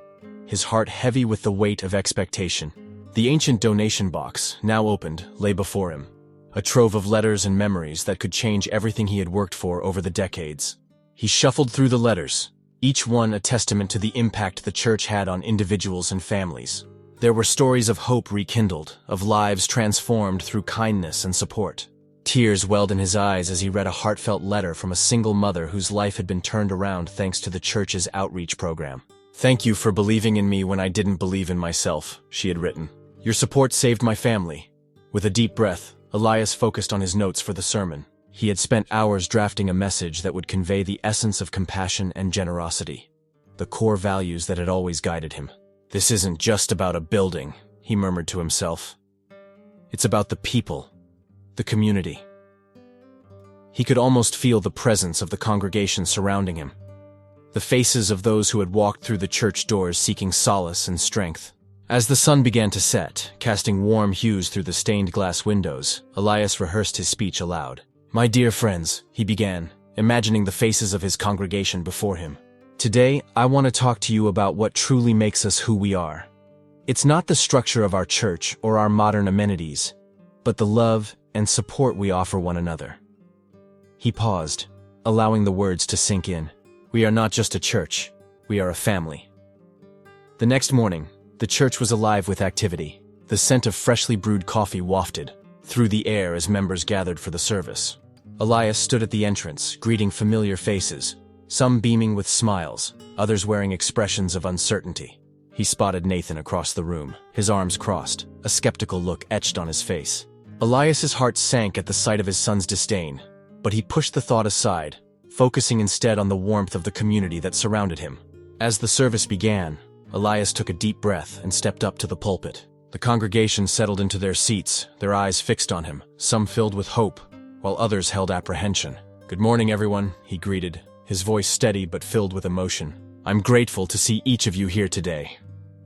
Speaker 1: his heart heavy with the weight of expectation. The ancient donation box, now opened, lay before him, a trove of letters and memories that could change everything he had worked for over the decades. He shuffled through the letters, each one a testament to the impact the church had on individuals and families. There were stories of hope rekindled, of lives transformed through kindness and support. Tears welled in his eyes as he read a heartfelt letter from a single mother whose life had been turned around thanks to the church's outreach program. Thank you for believing in me when I didn't believe in myself, she had written. Your support saved my family. With a deep breath, Elias focused on his notes for the sermon. He had spent hours drafting a message that would convey the essence of compassion and generosity, the core values that had always guided him. This isn't just about a building, he murmured to himself. It's about the people, the community. He could almost feel the presence of the congregation surrounding him, the faces of those who had walked through the church doors seeking solace and strength. As the sun began to set, casting warm hues through the stained glass windows, Elias rehearsed his speech aloud. My dear friends, he began, imagining the faces of his congregation before him. Today, I want to talk to you about what truly makes us who we are. It's not the structure of our church or our modern amenities, but the love and support we offer one another. He paused, allowing the words to sink in. We are not just a church, we are a family. The next morning, the church was alive with activity. The scent of freshly brewed coffee wafted through the air as members gathered for the service. Elias stood at the entrance, greeting familiar faces, some beaming with smiles, others wearing expressions of uncertainty. He spotted Nathan across the room, his arms crossed, a skeptical look etched on his face. Elias's heart sank at the sight of his son's disdain, but he pushed the thought aside, focusing instead on the warmth of the community that surrounded him. As the service began, Elias took a deep breath and stepped up to the pulpit. The congregation settled into their seats, their eyes fixed on him, some filled with hope, while others held apprehension. "Good morning, everyone," he greeted, his voice steady but filled with emotion. "I'm grateful to see each of you here today.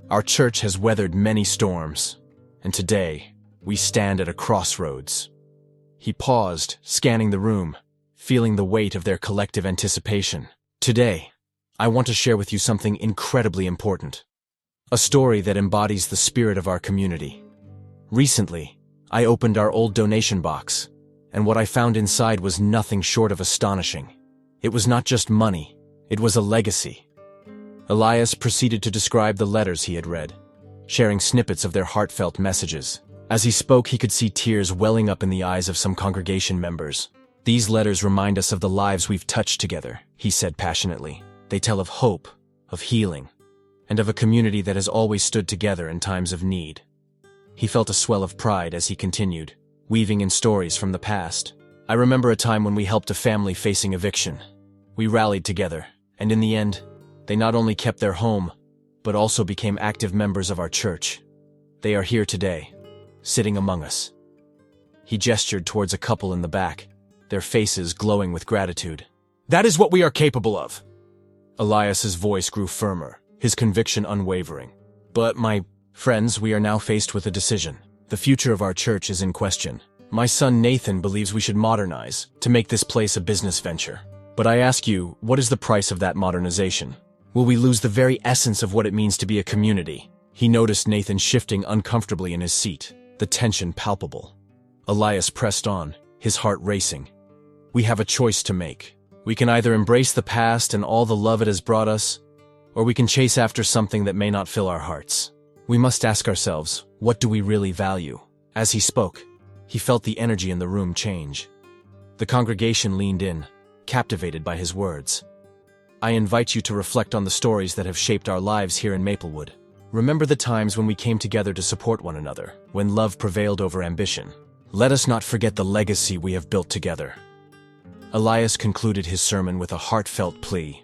Speaker 1: Our church has weathered many storms, and today, we stand at a crossroads." He paused, scanning the room, feeling the weight of their collective anticipation. "Today, I want to share with you something incredibly important. A story that embodies the spirit of our community. Recently, I opened our old donation box, and what I found inside was nothing short of astonishing. It was not just money, it was a legacy." Elias proceeded to describe the letters he had read, sharing snippets of their heartfelt messages. As he spoke, he could see tears welling up in the eyes of some congregation members. "These letters remind us of the lives we've touched together," he said passionately. "They tell of hope, of healing, and of a community that has always stood together in times of need." He felt a swell of pride as he continued, weaving in stories from the past. "I remember a time when we helped a family facing eviction. We rallied together, and in the end, they not only kept their home, but also became active members of our church. They are here today, sitting among us." He gestured towards a couple in the back, their faces glowing with gratitude. "That is what we are capable of." Elias's voice grew firmer, his conviction unwavering. "But my friends, we are now faced with a decision. The future of our church is in question. My son Nathan believes we should modernize, to make this place a business venture. But I ask you, what is the price of that modernization? Will we lose the very essence of what it means to be a community?" He noticed Nathan shifting uncomfortably in his seat, the tension palpable. Elias pressed on, his heart racing. "We have a choice to make. We can either embrace the past and all the love it has brought us, or we can chase after something that may not fill our hearts. We must ask ourselves, what do we really value?" As he spoke, he felt the energy in the room change. The congregation leaned in, captivated by his words. "I invite you to reflect on the stories that have shaped our lives here in Maplewood. Remember the times when we came together to support one another, when love prevailed over ambition. Let us not forget the legacy we have built together." Elias concluded his sermon with a heartfelt plea.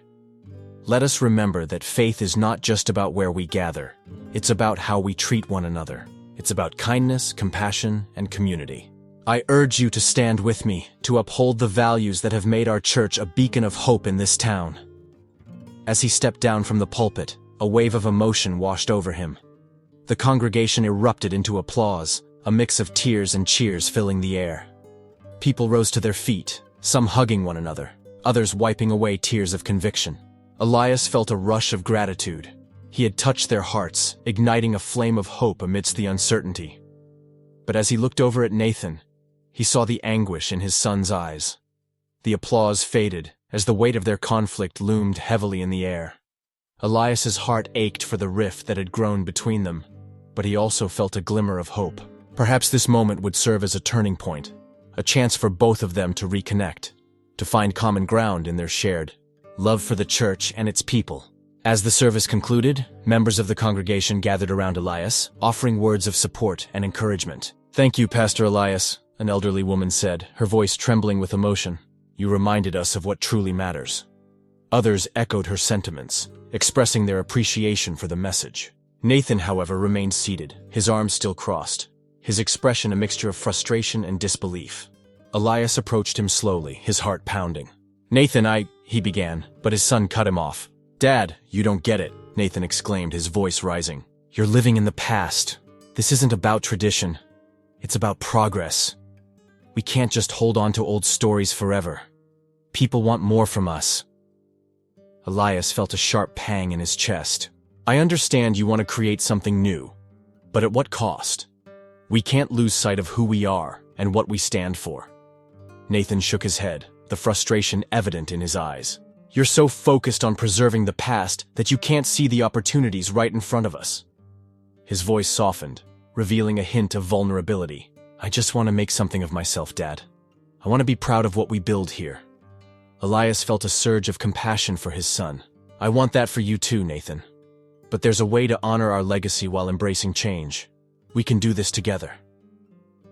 Speaker 1: "Let us remember that faith is not just about where we gather. It's about how we treat one another. It's about kindness, compassion, and community. I urge you to stand with me, to uphold the values that have made our church a beacon of hope in this town." As he stepped down from the pulpit, a wave of emotion washed over him. The congregation erupted into applause, a mix of tears and cheers filling the air. People rose to their feet, some hugging one another, others wiping away tears of conviction. Elias felt a rush of gratitude. He had touched their hearts, igniting a flame of hope amidst the uncertainty. But as he looked over at Nathan, he saw the anguish in his son's eyes. The applause faded as the weight of their conflict loomed heavily in the air. Elias's heart ached for the rift that had grown between them, but he also felt a glimmer of hope. Perhaps this moment would serve as a turning point, a chance for both of them to reconnect, to find common ground in their shared love for the church and its people. As the service concluded, members of the congregation gathered around Elias, offering words of support and encouragement. "Thank you, Pastor Elias," an elderly woman said, her voice trembling with emotion. "You reminded us of what truly matters." Others echoed her sentiments, expressing their appreciation for the message. Nathan, however, remained seated, his arms still crossed, his expression a mixture of frustration and disbelief. Elias approached him slowly, his heart pounding. "Nathan, he began, but his son cut him off. "Dad, you don't get it," Nathan exclaimed, his voice rising. "You're living in the past. This isn't about tradition. It's about progress. We can't just hold on to old stories forever. People want more from us." Elias felt a sharp pang in his chest. "I understand you want to create something new, but at what cost? We can't lose sight of who we are and what we stand for." Nathan shook his head, the frustration evident in his eyes. "You're so focused on preserving the past that you can't see the opportunities right in front of us." His voice softened, revealing a hint of vulnerability. I just want to make something of myself, Dad. I want to be proud of what we build here. Elias felt a surge of compassion for his son. I want that for you too, Nathan. But there's a way to honor our legacy while embracing change. We can do this together.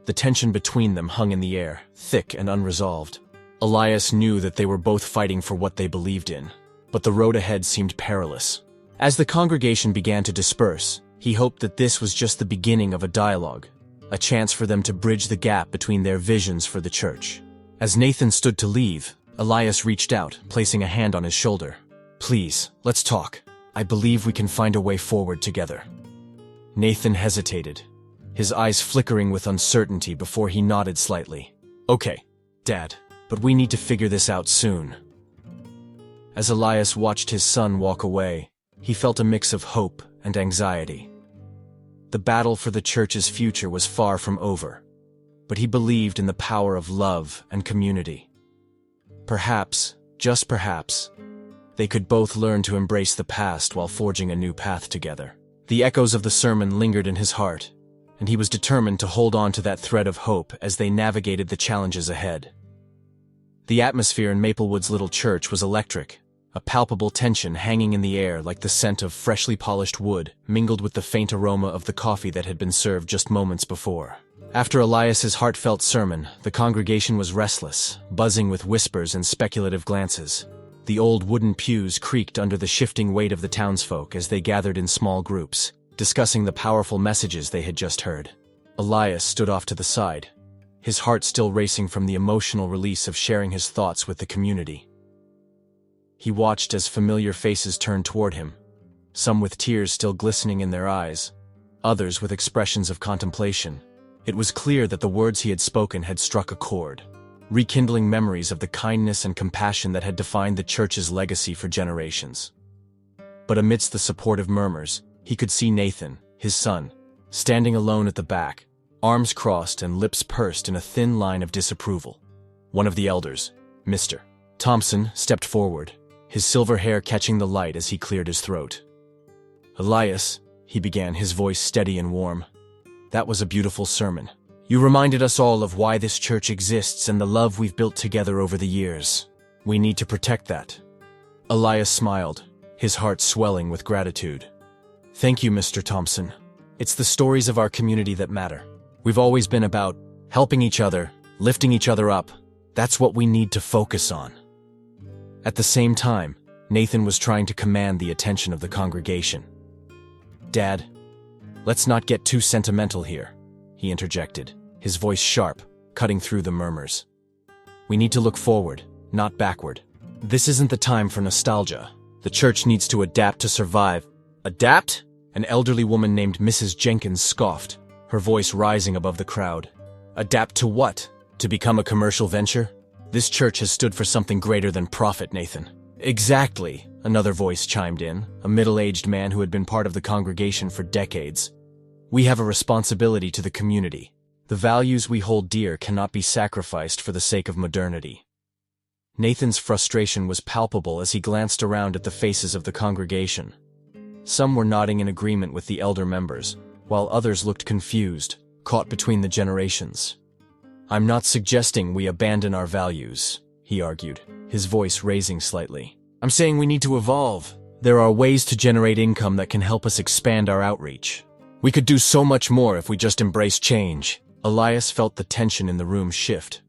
Speaker 1: The tension between them hung in the air, thick and unresolved. Elias knew that they were both fighting for what they believed in, but the road ahead seemed perilous. As the congregation began to disperse, he hoped that this was just the beginning of a dialogue, a chance for them to bridge the gap between their visions for the church. As Nathan stood to leave, Elias reached out, placing a hand on his shoulder. Please, let's talk. I believe we can find a way forward together. Nathan hesitated, his eyes flickering with uncertainty before he nodded slightly. Okay, Dad, but we need to figure this out soon. As Elias watched his son walk away, he felt a mix of hope and anxiety. The battle for the church's future was far from over, but he believed in the power of love and community. Perhaps, just perhaps, they could both learn to embrace the past while forging a new path together. The echoes of the sermon lingered in his heart, and he was determined to hold on to that thread of hope as they navigated the challenges ahead. The atmosphere in Maplewood's little church was electric, a palpable tension hanging in the air like the scent of freshly polished wood mingled with the faint aroma of the coffee that had been served just moments before. After Elias's heartfelt sermon, the congregation was restless, buzzing with whispers and speculative glances. The old wooden pews creaked under the shifting weight of the townsfolk as they gathered in small groups, discussing the powerful messages they had just heard. Elias stood off to the side, his heart still racing from the emotional release of sharing his thoughts with the community. He watched as familiar faces turned toward him, some with tears still glistening in their eyes, others with expressions of contemplation. It was clear that the words he had spoken had struck a chord, rekindling memories of the kindness and compassion that had defined the church's legacy for generations. But amidst the supportive murmurs, he could see Nathan, his son, standing alone at the back, arms crossed and lips pursed in a thin line of disapproval. One of the elders, Mr. Thompson, stepped forward, his silver hair catching the light as he cleared his throat. Elias, he began, his voice steady and warm. That was a beautiful sermon. You reminded us all of why this church exists and the love we've built together over the years. We need to protect that. Elias smiled, his heart swelling with gratitude. Thank you, Mr. Thompson. It's the stories of our community that matter. We've always been about helping each other, lifting each other up. That's what we need to focus on. At the same time, Nathan was trying to command the attention of the congregation. Dad, let's not get too sentimental here, he interjected, his voice sharp, cutting through the murmurs. We need to look forward, not backward. This isn't the time for nostalgia. The church needs to adapt to survive. Adapt? An elderly woman named Mrs. Jenkins scoffed, her voice rising above the crowd. Adapt to what? To become a commercial venture? This church has stood for something greater than profit, Nathan. Exactly, another voice chimed in, a middle-aged man who had been part of the congregation for decades. We have a responsibility to the community. The values we hold dear cannot be sacrificed for the sake of modernity. Nathan's frustration was palpable as he glanced around at the faces of the congregation. Some were nodding in agreement with the elder members, while others looked confused, caught between the generations. I'm not suggesting we abandon our values, he argued, his voice raising slightly. I'm saying we need to evolve. There are ways to generate income that can help us expand our outreach. We could do so much more if we just embrace change. Elias felt the tension in the room shift.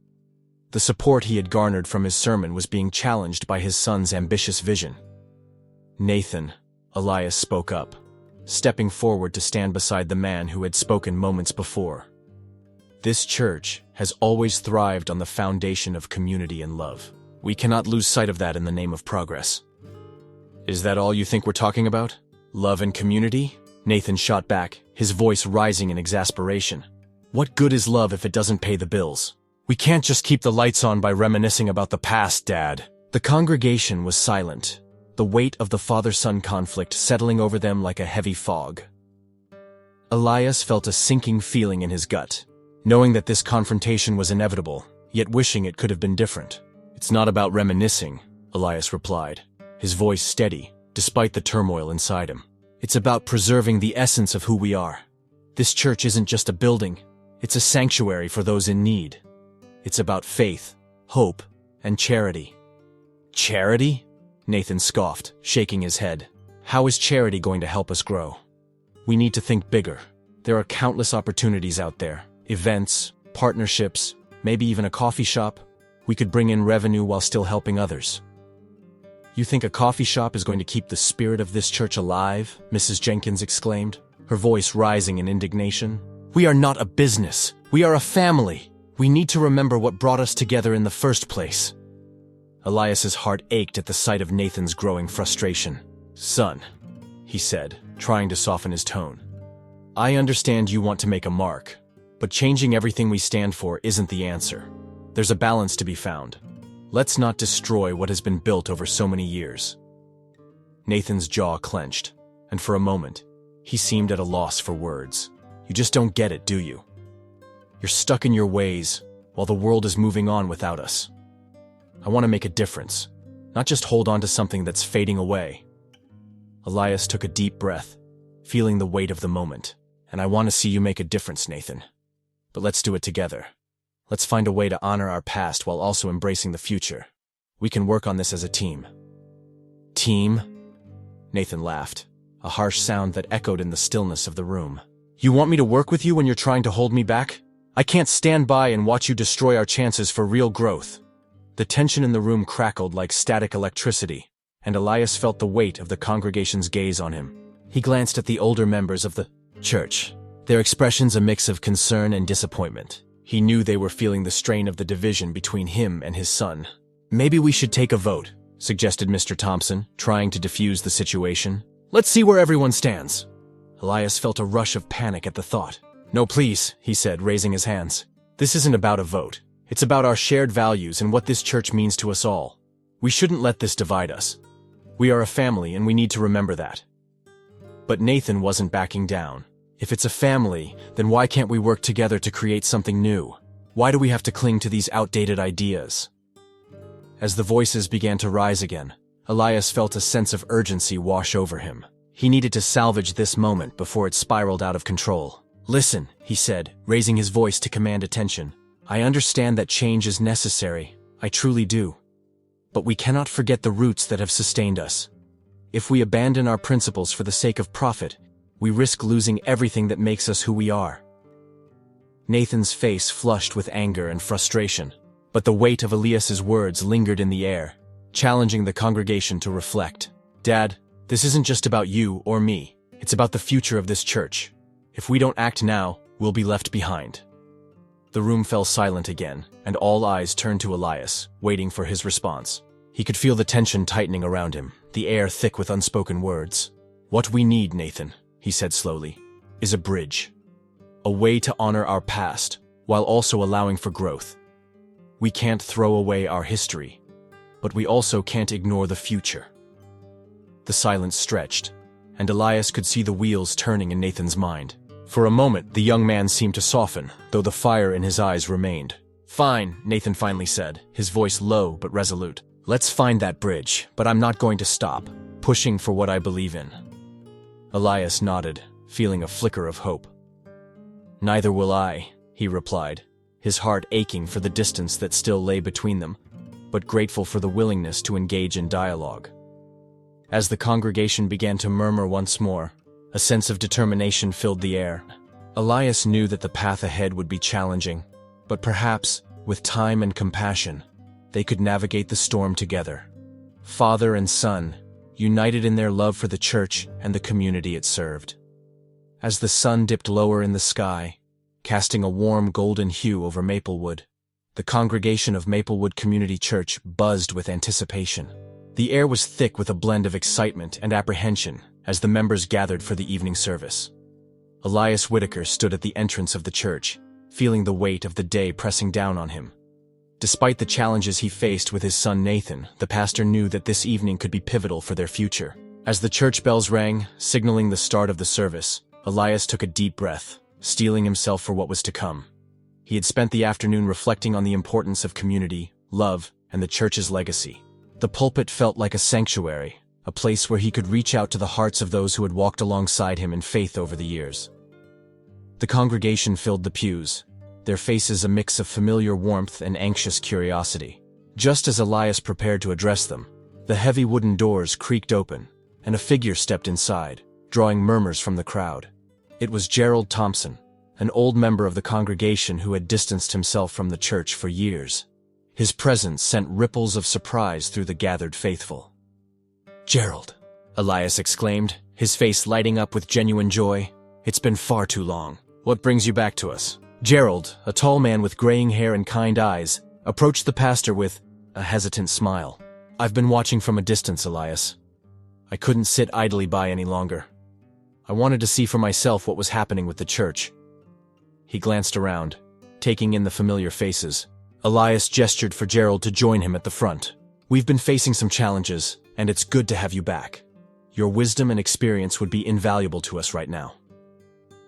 Speaker 1: The support he had garnered from his sermon was being challenged by his son's ambitious vision. Nathan, Elias spoke up, stepping forward to stand beside the man who had spoken moments before. This church has always thrived on the foundation of community and love. We cannot lose sight of that in the name of progress. Is that all you think we're talking about? Love and community? Nathan shot back, his voice rising in exasperation. What good is love if it doesn't pay the bills? We can't just keep the lights on by reminiscing about the past, Dad. The congregation was silent, the weight of the father-son conflict settling over them like a heavy fog. Elias felt a sinking feeling in his gut, knowing that this confrontation was inevitable, yet wishing it could have been different. It's not about reminiscing, Elias replied, his voice steady, despite the turmoil inside him. It's about preserving the essence of who we are. This church isn't just a building, it's a sanctuary for those in need. It's about faith, hope, and charity. Charity? Nathan scoffed, shaking his head. How is charity going to help us grow? We need to think bigger. There are countless opportunities out there. Events, partnerships, maybe even a coffee shop. We could bring in revenue while still helping others. You think a coffee shop is going to keep the spirit of this church alive? Mrs. Jenkins exclaimed, her voice rising in indignation. We are not a business. We are a family. We need to remember what brought us together in the first place. Elias's heart ached at the sight of Nathan's growing frustration. Son, he said, trying to soften his tone. I understand you want to make a mark, but changing everything we stand for isn't the answer. There's a balance to be found. Let's not destroy what has been built over so many years. Nathan's jaw clenched, and for a moment, he seemed at a loss for words. You just don't get it, do you? You're stuck in your ways, while the world is moving on without us. I want to make a difference, not just hold on to something that's fading away. Elias took a deep breath, feeling the weight of the moment. And I want to see you make a difference, Nathan. But let's do it together. Let's find a way to honor our past while also embracing the future. We can work on this as a team. Team? Nathan laughed, a harsh sound that echoed in the stillness of the room. You want me to work with you when you're trying to hold me back? I can't stand by and watch you destroy our chances for real growth. The tension in the room crackled like static electricity, and Elias felt the weight of the congregation's gaze on him. He glanced at the older members of the church, their expressions a mix of concern and disappointment. He knew they were feeling the strain of the division between him and his son. Maybe we should take a vote, suggested Mr. Thompson, trying to defuse the situation. Let's see where everyone stands. Elias felt a rush of panic at the thought. No, please, he said, raising his hands. This isn't about a vote. It's about our shared values and what this church means to us all. We shouldn't let this divide us. We are a family and we need to remember that. But Nathan wasn't backing down. If it's a family, then why can't we work together to create something new? Why do we have to cling to these outdated ideas? As the voices began to rise again, Elias felt a sense of urgency wash over him. He needed to salvage this moment before it spiraled out of control. Listen, he said, raising his voice to command attention. I understand that change is necessary. I truly do. But we cannot forget the roots that have sustained us. If we abandon our principles for the sake of profit, we risk losing everything that makes us who we are. Nathan's face flushed with anger and frustration, but the weight of Elias's words lingered in the air, challenging the congregation to reflect. Dad, this isn't just about you or me. It's about the future of this church. If we don't act now, we'll be left behind. The room fell silent again, and all eyes turned to Elias, waiting for his response. He could feel the tension tightening around him, the air thick with unspoken words. What we need, Nathan, he said slowly, is a bridge. A way to honor our past, while also allowing for growth. We can't throw away our history, but we also can't ignore the future. The silence stretched, and Elias could see the wheels turning in Nathan's mind. For a moment, the young man seemed to soften, though the fire in his eyes remained. Fine, Nathan finally said, his voice low but resolute. Let's find that bridge, but I'm not going to stop, pushing for what I believe in. Elias nodded, feeling a flicker of hope. Neither will I, he replied, his heart aching for the distance that still lay between them, but grateful for the willingness to engage in dialogue. As the congregation began to murmur once more, a sense of determination filled the air. Elias knew that the path ahead would be challenging, but perhaps, with time and compassion, they could navigate the storm together. Father and son, united in their love for the church and the community it served. As the sun dipped lower in the sky, casting a warm golden hue over Maplewood, the congregation of Maplewood Community Church buzzed with anticipation. The air was thick with a blend of excitement and apprehension as the members gathered for the evening service. Elias Whitaker stood at the entrance of the church, feeling the weight of the day pressing down on him. Despite the challenges he faced with his son Nathan, the pastor knew that this evening could be pivotal for their future. As the church bells rang, signaling the start of the service, Elias took a deep breath, steeling himself for what was to come. He had spent the afternoon reflecting on the importance of community, love, and the church's legacy. The pulpit felt like a sanctuary, a place where he could reach out to the hearts of those who had walked alongside him in faith over the years. The congregation filled the pews, their faces a mix of familiar warmth and anxious curiosity. Just as Elias prepared to address them, the heavy wooden doors creaked open, and a figure stepped inside, drawing murmurs from the crowd. It was Gerald Thompson, an old member of the congregation who had distanced himself from the church for years. His presence sent ripples of surprise through the gathered faithful. "Gerald," Elias exclaimed, his face lighting up with genuine joy. "It's been far too long. What brings you back to us?" Gerald, a tall man with graying hair and kind eyes, approached the pastor with a hesitant smile. "I've been watching from a distance, Elias. I couldn't sit idly by any longer. I wanted to see for myself what was happening with the church." He glanced around, taking in the familiar faces. Elias gestured for Gerald to join him at the front. "We've been facing some challenges, and it's good to have you back. Your wisdom and experience would be invaluable to us right now."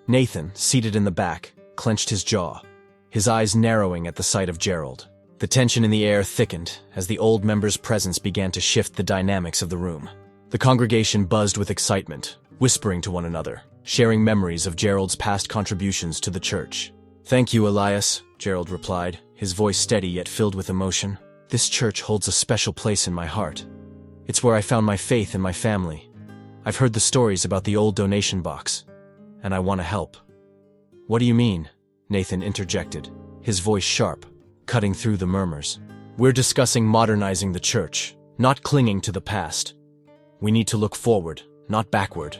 Speaker 1: Nathan, seated in the back, clenched his jaw, his eyes narrowing at the sight of Gerald. The tension in the air thickened as the old member's presence began to shift the dynamics of the room. The congregation buzzed with excitement, whispering to one another, sharing memories of Gerald's past contributions to the church. "Thank you, Elias," Gerald replied, his voice steady yet filled with emotion. "This church holds a special place in my heart. It's where I found my faith and my family. I've heard the stories about the old donation box, and I want to help." "What do you mean?" Nathan interjected, his voice sharp, cutting through the murmurs. "We're discussing modernizing the church, not clinging to the past. We need to look forward, not backward."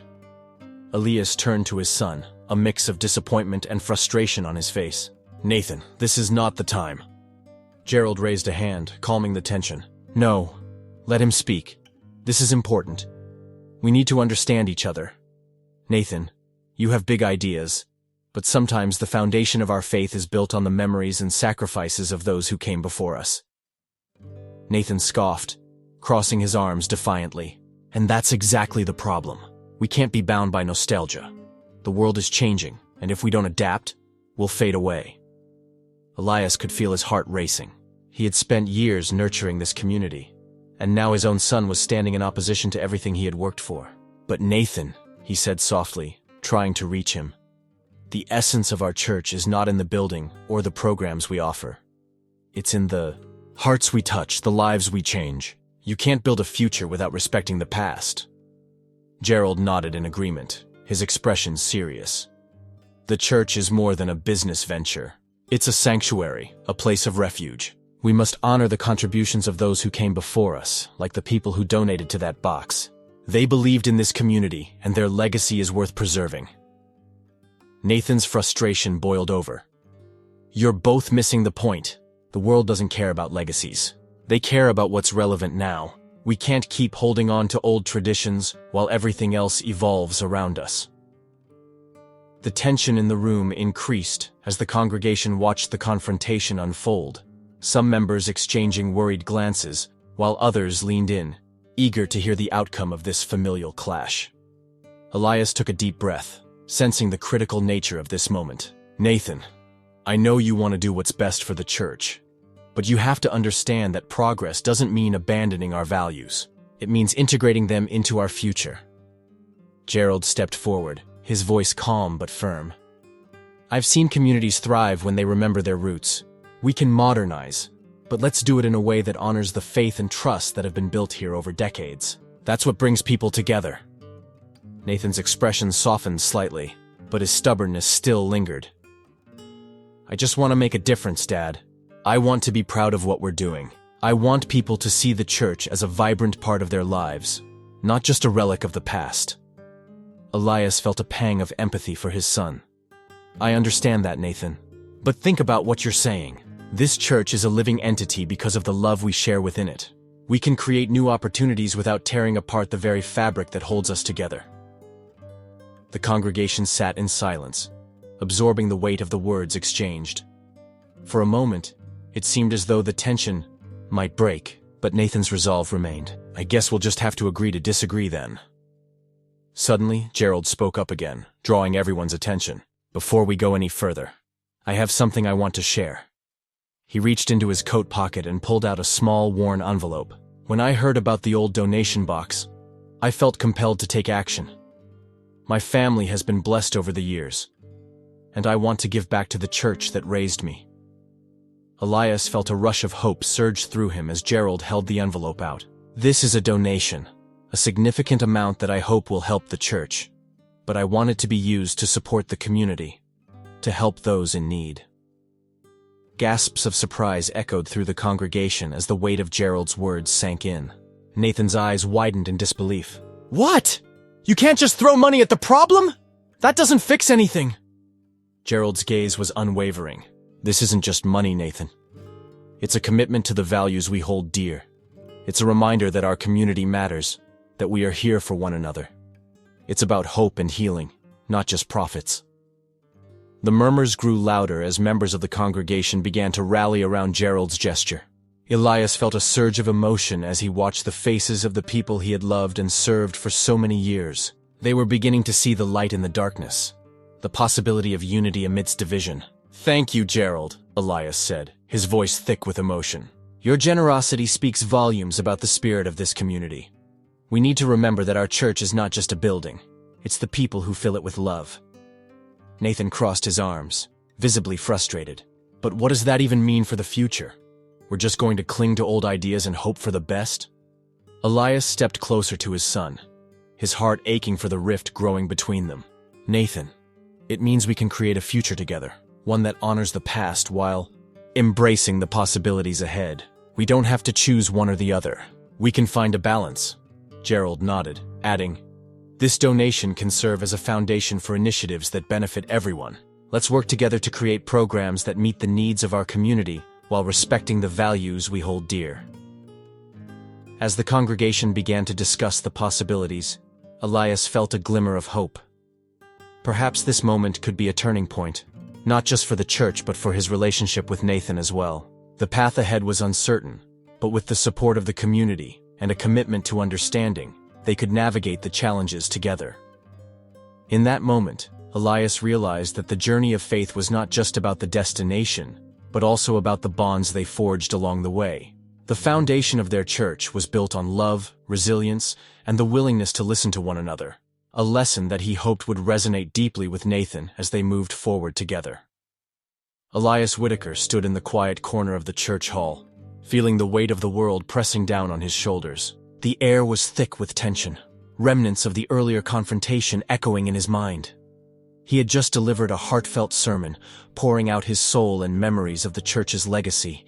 Speaker 1: Elias turned to his son, a mix of disappointment and frustration on his face. "Nathan, this is not the time." Gerald raised a hand, calming the tension. "No, let him speak. This is important. We need to understand each other. Nathan, you have big ideas, but sometimes the foundation of our faith is built on the memories and sacrifices of those who came before us." Nathan scoffed, crossing his arms defiantly. "And that's exactly the problem. We can't be bound by nostalgia. The world is changing, and if we don't adapt, we'll fade away." Elias could feel his heart racing. He had spent years nurturing this community, and now his own son was standing in opposition to everything he had worked for. "But Nathan," he said softly, trying to reach him, "the essence of our church is not in the building or the programs we offer. It's in the hearts we touch, the lives we change. You can't build a future without respecting the past." Gerald nodded in agreement, his expression serious. "The church is more than a business venture. It's a sanctuary, a place of refuge. We must honor the contributions of those who came before us, like the people who donated to that box. They believed in this community, and their legacy is worth preserving." Nathan's frustration boiled over. "You're both missing the point. The world doesn't care about legacies. They care about what's relevant now. We can't keep holding on to old traditions while everything else evolves around us." The tension in the room increased as the congregation watched the confrontation unfold, some members exchanging worried glances, while others leaned in, eager to hear the outcome of this familial clash. Elias took a deep breath, sensing the critical nature of this moment. "Nathan, I know you want to do what's best for the church, but you have to understand that progress doesn't mean abandoning our values. It means integrating them into our future." Gerald stepped forward, his voice calm but firm. "I've seen communities thrive when they remember their roots. We can modernize, but let's do it in a way that honors the faith and trust that have been built here over decades. That's what brings people together." Nathan's expression softened slightly, but his stubbornness still lingered. "I just want to make a difference, Dad. I want to be proud of what we're doing. I want people to see the church as a vibrant part of their lives, not just a relic of the past." Elias felt a pang of empathy for his son. "I understand that, Nathan. But think about what you're saying. This church is a living entity because of the love we share within it. We can create new opportunities without tearing apart the very fabric that holds us together." The congregation sat in silence, absorbing the weight of the words exchanged. For a moment, it seemed as though the tension might break, but Nathan's resolve remained. "I guess we'll just have to agree to disagree then." Suddenly, Gerald spoke up again, drawing everyone's attention. "Before we go any further, I have something I want to share." He reached into his coat pocket and pulled out a small, worn envelope. "When I heard about the old donation box, I felt compelled to take action. My family has been blessed over the years. and I want to give back to the church that raised me." Elias felt a rush of hope surge through him as Gerald held the envelope out. "This is a donation, a significant amount that I hope will help the church, but I want it to be used to support the community, to help those in need." Gasps of surprise echoed through the congregation as the weight of Gerald's words sank in. Nathan's eyes widened in disbelief. "What? You can't just throw money at the problem? That doesn't fix anything." Gerald's gaze was unwavering. "This isn't just money, Nathan. It's a commitment to the values we hold dear. It's a reminder that our community matters, that we are here for one another. It's about hope and healing, not just profits." The murmurs grew louder as members of the congregation began to rally around Gerald's gesture. Elias felt a surge of emotion as he watched the faces of the people he had loved and served for so many years. They were beginning to see the light in the darkness, the possibility of unity amidst division. "Thank you, Gerald," Elias said, his voice thick with emotion. "Your generosity speaks volumes about the spirit of this community. We need to remember that our church is not just a building, it's the people who fill it with love." Nathan crossed his arms, visibly frustrated. "But what does that even mean for the future? We're just going to cling to old ideas and hope for the best?" Elias stepped closer to his son, his heart aching for the rift growing between them. "Nathan, it means we can create a future together, one that honors the past while embracing the possibilities ahead. We don't have to choose one or the other. We can find a balance." Gerald nodded, adding, "This donation can serve as a foundation for initiatives that benefit everyone. Let's work together to create programs that meet the needs of our community while respecting the values we hold dear." As the congregation began to discuss the possibilities, Elias felt a glimmer of hope. Perhaps this moment could be a turning point, not just for the church but for his relationship with Nathan as well. The path ahead was uncertain, but with the support of the community and a commitment to understanding, they could navigate the challenges together. In that moment, Elias realized that the journey of faith was not just about the destination, but also about the bonds they forged along the way. The foundation of their church was built on love, resilience, and the willingness to listen to one another, a lesson that he hoped would resonate deeply with Nathan as they moved forward together. Elias Whitaker stood in the quiet corner of the church hall, feeling the weight of the world pressing down on his shoulders. The air was thick with tension, remnants of the earlier confrontation echoing in his mind. He had just delivered a heartfelt sermon, pouring out his soul and memories of the church's legacy,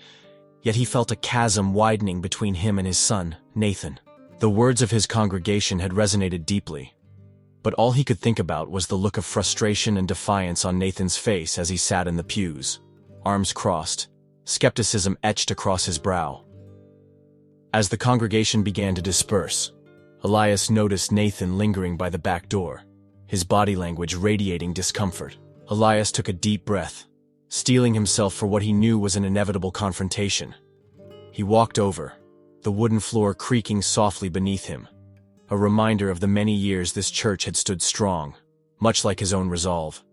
Speaker 1: yet he felt a chasm widening between him and his son, Nathan. The words of his congregation had resonated deeply, but all he could think about was the look of frustration and defiance on Nathan's face as he sat in the pews, arms crossed, skepticism etched across his brow. As the congregation began to disperse, Elias noticed Nathan lingering by the back door, his body language radiating discomfort. Elias took a deep breath, steeling himself for what he knew was an inevitable confrontation. He walked over, the wooden floor creaking softly beneath him, a reminder of the many years this church had stood strong, much like his own resolve.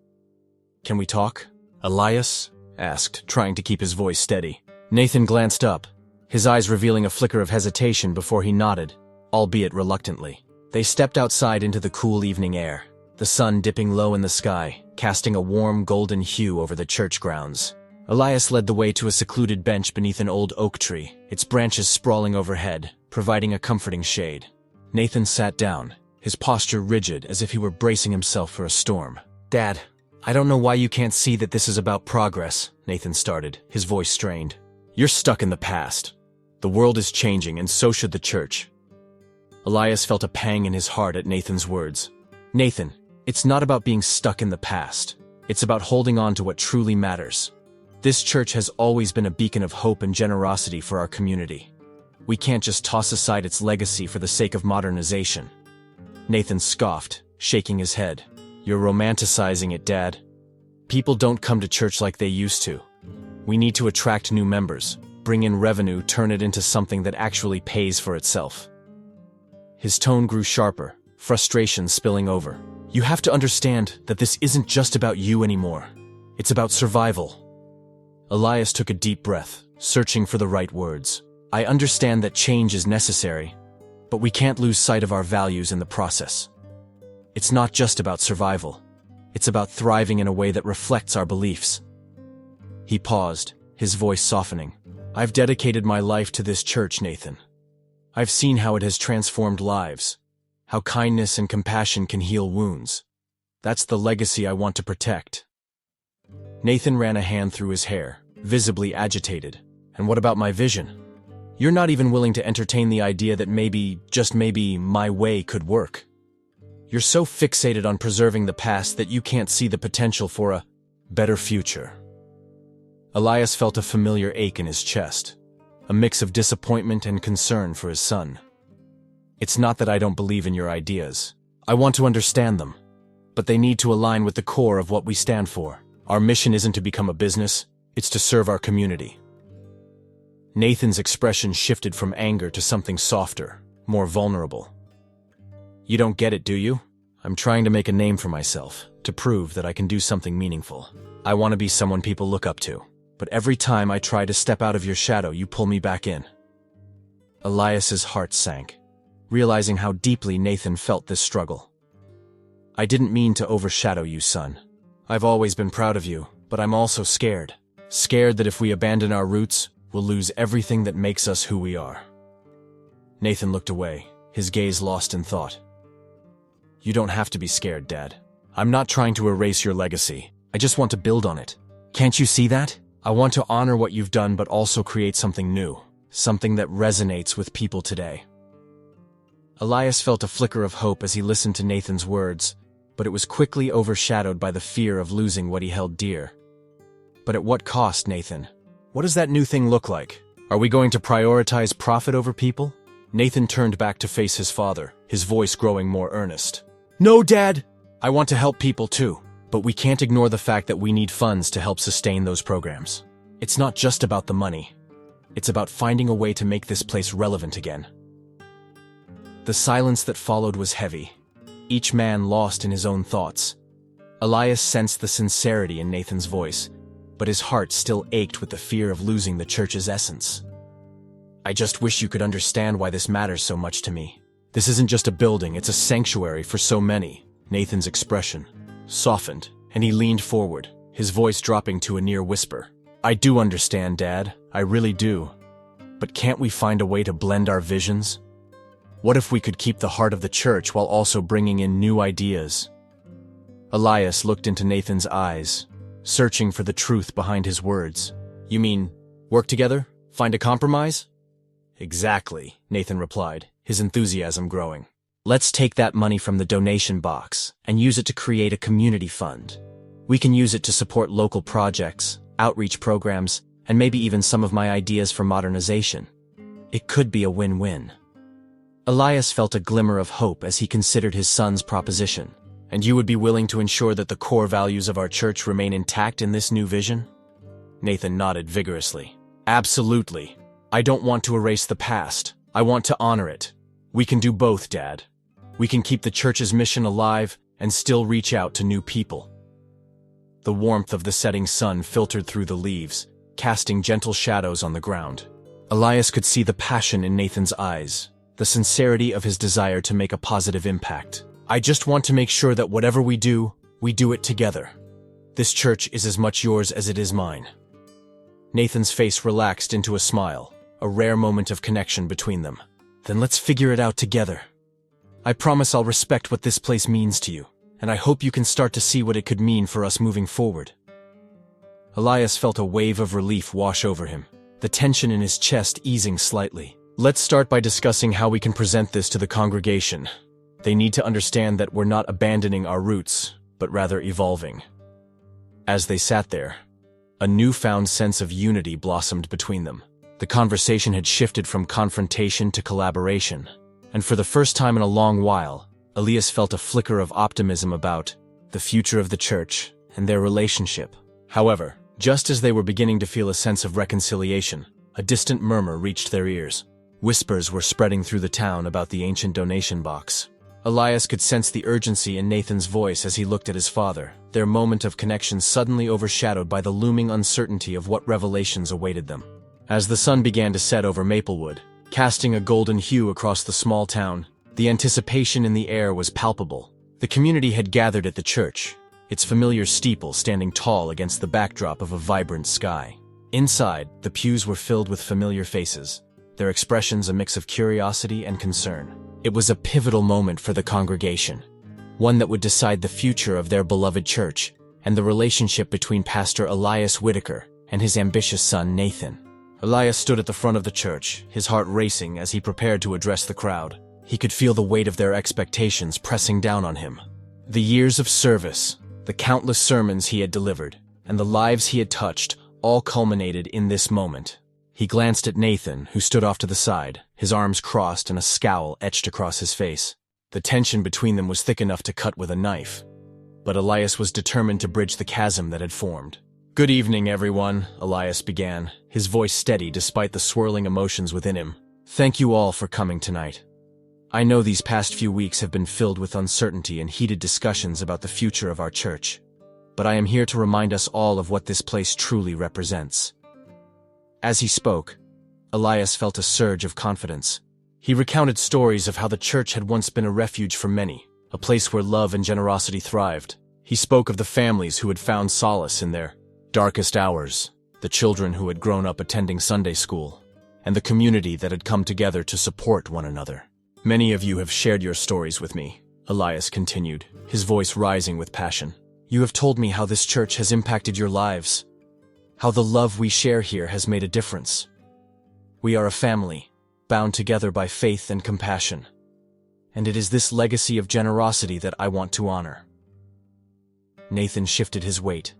Speaker 1: "Can we talk?" Elias asked, trying to keep his voice steady. Nathan glanced up, his eyes revealing a flicker of hesitation before he nodded, albeit reluctantly. They stepped outside into the cool evening air, the sun dipping low in the sky, casting a warm golden hue over the church grounds. Elias led the way to a secluded bench beneath an old oak tree, its branches sprawling overhead, providing a comforting shade. Nathan sat down, his posture rigid as if he were bracing himself for a storm. "Dad, I don't know why you can't see that this is about progress," Nathan started, his voice strained. "You're stuck in the past. The world is changing, and so should the church." Elias felt a pang in his heart at Nathan's words. "Nathan, it's not about being stuck in the past. It's about holding on to what truly matters. This church has always been a beacon of hope and generosity for our community. We can't just toss aside its legacy for the sake of modernization." Nathan scoffed, shaking his head. "You're romanticizing it, Dad. People don't come to church like they used to. We need to attract new members, bring in revenue, turn it into something that actually pays for itself." His tone grew sharper, frustration spilling over. "You have to understand that this isn't just about you anymore. It's about survival." Elias took a deep breath, searching for the right words. "I understand that change is necessary, but we can't lose sight of our values in the process. It's not just about survival. It's about thriving in a way that reflects our beliefs. He paused, his voice softening. I've dedicated my life to this church, Nathan. I've seen how it has transformed lives, how kindness and compassion can heal wounds. That's the legacy I want to protect. Nathan ran a hand through his hair, visibly agitated. And what about my vision? You're not even willing to entertain the idea that maybe, just maybe, my way could work. You're so fixated on preserving the past that you can't see the potential for a better future. Elias felt a familiar ache in his chest, a mix of disappointment and concern for his son. It's not that I don't believe in your ideas. I want to understand them, but they need to align with the core of what we stand for. Our mission isn't to become a business, it's to serve our community. Nathan's expression shifted from anger to something softer, more vulnerable. You don't get it, do you? I'm trying to make a name for myself, to prove that I can do something meaningful. I want to be someone people look up to, but every time I try to step out of your shadow, you pull me back in. Elias's heart sank, realizing how deeply Nathan felt this struggle. I didn't mean to overshadow you, son. I've always been proud of you, but I'm also scared. Scared that if we abandon our roots, we'll lose everything that makes us who we are. Nathan looked away, his gaze lost in thought. You don't have to be scared, Dad. I'm not trying to erase your legacy. I just want to build on it. Can't you see that? I want to honor what you've done but also create something new, something that resonates with people today. Elias felt a flicker of hope as he listened to Nathan's words, but it was quickly overshadowed by the fear of losing what he held dear. But at what cost, Nathan? What does that new thing look like? Are we going to prioritize profit over people? Nathan turned back to face his father, his voice growing more earnest. No, Dad! I want to help people too, but we can't ignore the fact that we need funds to help sustain those programs. It's not just about the money. It's about finding a way to make this place relevant again. The silence that followed was heavy, each man lost in his own thoughts. Elias sensed the sincerity in Nathan's voice, but his heart still ached with the fear of losing the church's essence. I just wish you could understand why this matters so much to me. This isn't just a building, it's a sanctuary for so many. Nathan's expression softened, and he leaned forward, his voice dropping to a near whisper. I do understand, Dad, I really do. But can't we find a way to blend our visions? What if we could keep the heart of the church while also bringing in new ideas? Elias looked into Nathan's eyes, searching for the truth behind his words. You mean, work together? Find a compromise? Exactly, Nathan replied, his enthusiasm growing. Let's take that money from the donation box and use it to create a community fund. We can use it to support local projects, outreach programs, and maybe even some of my ideas for modernization. It could be a win-win. Elias felt a glimmer of hope as he considered his son's proposition. And you would be willing to ensure that the core values of our church remain intact in this new vision? Nathan nodded vigorously. Absolutely. I don't want to erase the past. I want to honor it. We can do both, Dad. We can keep the church's mission alive and still reach out to new people. The warmth of the setting sun filtered through the leaves, casting gentle shadows on the ground. Elias could see the passion in Nathan's eyes, the sincerity of his desire to make a positive impact. I just want to make sure that whatever we do it together. This church is as much yours as it is mine. Nathan's face relaxed into a smile, a rare moment of connection between them. Then let's figure it out together. I promise I'll respect what this place means to you, and I hope you can start to see what it could mean for us moving forward. Elias felt a wave of relief wash over him, the tension in his chest easing slightly. Let's start by discussing how we can present this to the congregation. They need to understand that we're not abandoning our roots, but rather evolving. As they sat there, a newfound sense of unity blossomed between them. The conversation had shifted from confrontation to collaboration, and for the first time in a long while, Elias felt a flicker of optimism about the future of the church and their relationship. However, just as they were beginning to feel a sense of reconciliation, a distant murmur reached their ears. Whispers were spreading through the town about the ancient donation box. Elias could sense the urgency in Nathan's voice as he looked at his father, their moment of connection suddenly overshadowed by the looming uncertainty of what revelations awaited them. As the sun began to set over Maplewood, casting a golden hue across the small town, the anticipation in the air was palpable. The community had gathered at the church, its familiar steeple standing tall against the backdrop of a vibrant sky. Inside, the pews were filled with familiar faces, their expressions a mix of curiosity and concern. It was a pivotal moment for the congregation, one that would decide the future of their beloved church and the relationship between Pastor Elias Whitaker and his ambitious son Nathan. Elias stood at the front of the church, his heart racing as he prepared to address the crowd. He could feel the weight of their expectations pressing down on him. The years of service, the countless sermons he had delivered, and the lives he had touched all culminated in this moment. He glanced at Nathan, who stood off to the side, his arms crossed and a scowl etched across his face. The tension between them was thick enough to cut with a knife. But Elias was determined to bridge the chasm that had formed. "Good evening, everyone," Elias began, his voice steady despite the swirling emotions within him. "Thank you all for coming tonight. I know these past few weeks have been filled with uncertainty and heated discussions about the future of our church, but I am here to remind us all of what this place truly represents." As he spoke, Elias felt a surge of confidence. He recounted stories of how the church had once been a refuge for many, a place where love and generosity thrived. He spoke of the families who had found solace in their darkest hours, the children who had grown up attending Sunday school, and the community that had come together to support one another. "Many of you have shared your stories with me," Elias continued, his voice rising with passion. "You have told me how this church has impacted your lives, how the love we share here has made a difference. We are a family, bound together by faith and compassion, and it is this legacy of generosity that I want to honor." Nathan shifted his weight,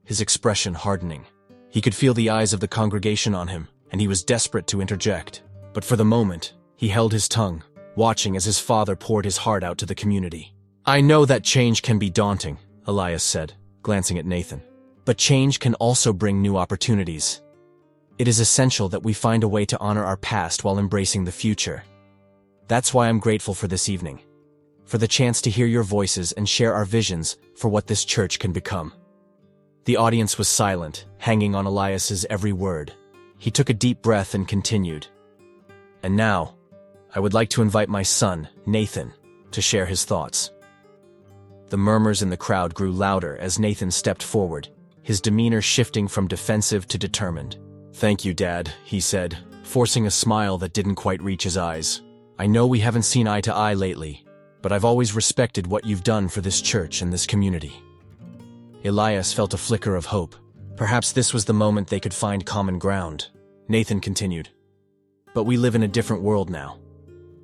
Speaker 1: his expression hardening. He could feel the eyes of the congregation on him, and he was desperate to interject. But for the moment, he held his tongue, watching as his father poured his heart out to the community. "I know that change can be daunting," Elias said, glancing at Nathan. "But change can also bring new opportunities. It is essential that we find a way to honor our past while embracing the future. That's why I'm grateful for this evening, for the chance to hear your voices and share our visions for what this church can become." The audience was silent, hanging on Elias's every word. He took a deep breath and continued. "And now, I would like to invite my son, Nathan, to share his thoughts." The murmurs in the crowd grew louder as Nathan stepped forward, his demeanor shifting from defensive to determined. "Thank you, Dad," he said, forcing a smile that didn't quite reach his eyes. "I know we haven't seen eye to eye lately, but I've always respected what you've done for this church and this community." Elias felt a flicker of hope. Perhaps this was the moment they could find common ground. Nathan continued. "But we live in a different world now.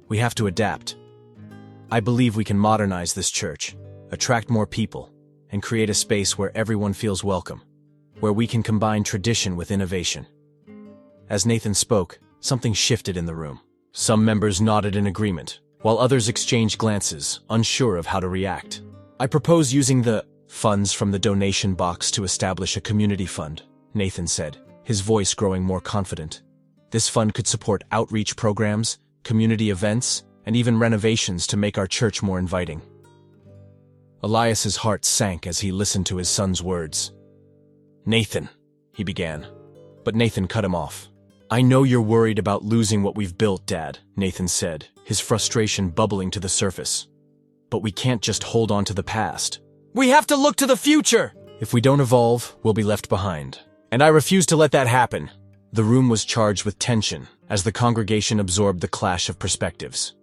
Speaker 1: We have to adapt. I believe we can modernize this church, attract more people, and create a space where everyone feels welcome, where we can combine tradition with innovation." As Nathan spoke, something shifted in the room. Some members nodded in agreement, while others exchanged glances, unsure of how to react. "I propose using the funds from the donation box to establish a community fund," Nathan said, his voice growing more confident. "This fund could support outreach programs, community events, and even renovations to make our church more inviting." Elias's heart sank as he listened to his son's words. "Nathan," he began, but Nathan cut him off. "I know you're worried about losing what we've built, Dad," Nathan said, his frustration bubbling to the surface. "But we can't just hold on to the past. We have to look to the future! If we don't evolve, we'll be left behind. And I refuse to let that happen." The room was charged with tension as the congregation absorbed the clash of perspectives.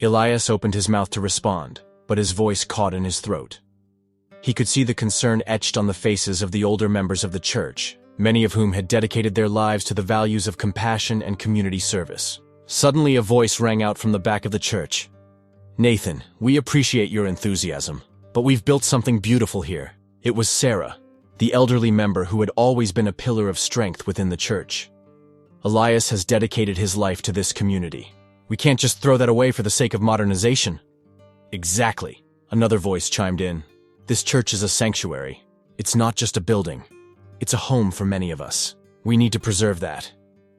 Speaker 1: Elias opened his mouth to respond, but his voice caught in his throat. He could see the concern etched on the faces of the older members of the church, many of whom had dedicated their lives to the values of compassion and community service. Suddenly a voice rang out from the back of the church. "Nathan, we appreciate your enthusiasm, but we've built something beautiful here." It was Sarah, the elderly member who had always been a pillar of strength within the church. "Elias has dedicated his life to this community. We can't just throw that away for the sake of modernization." "Exactly," another voice chimed in. "This church is a sanctuary. It's not just a building. It's a home for many of us. We need to preserve that."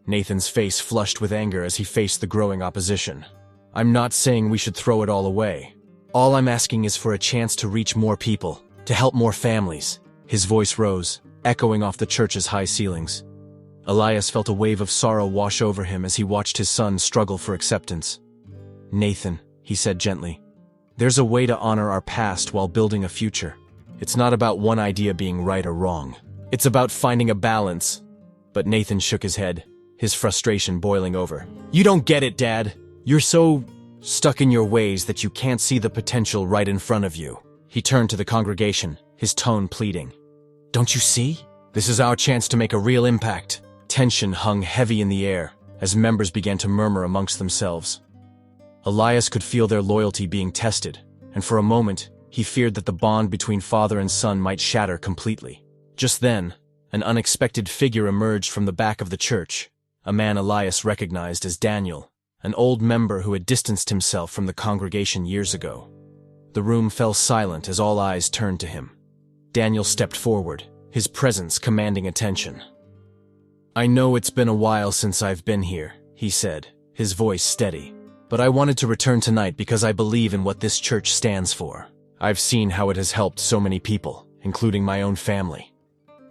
Speaker 1: Nathan's face flushed with anger as he faced the growing opposition. "I'm not saying we should throw it all away. All I'm asking is for a chance to reach more people, to help more families." His voice rose, echoing off the church's high ceilings. Elias felt a wave of sorrow wash over him as he watched his son struggle for acceptance. "Nathan," he said gently, "there's a way to honor our past while building a future. It's not about one idea being right or wrong. It's about finding a balance. But Nathan shook his head, his frustration boiling over. You don't get it, Dad. You're so stuck in your ways that you can't see the potential right in front of you. He turned to the congregation, his tone pleading. Don't you see? This is our chance to make a real impact. Tension hung heavy in the air as members began to murmur amongst themselves. Elias could feel their loyalty being tested, and for a moment, he feared that the bond between father and son might shatter completely. Just then, an unexpected figure emerged from the back of the church, a man Elias recognized as Daniel, an old member who had distanced himself from the congregation years ago. The room fell silent as all eyes turned to him. Daniel stepped forward, his presence commanding attention. I know it's been a while since I've been here, he said, his voice steady. But I wanted to return tonight because I believe in what this church stands for. I've seen how it has helped so many people, including my own family.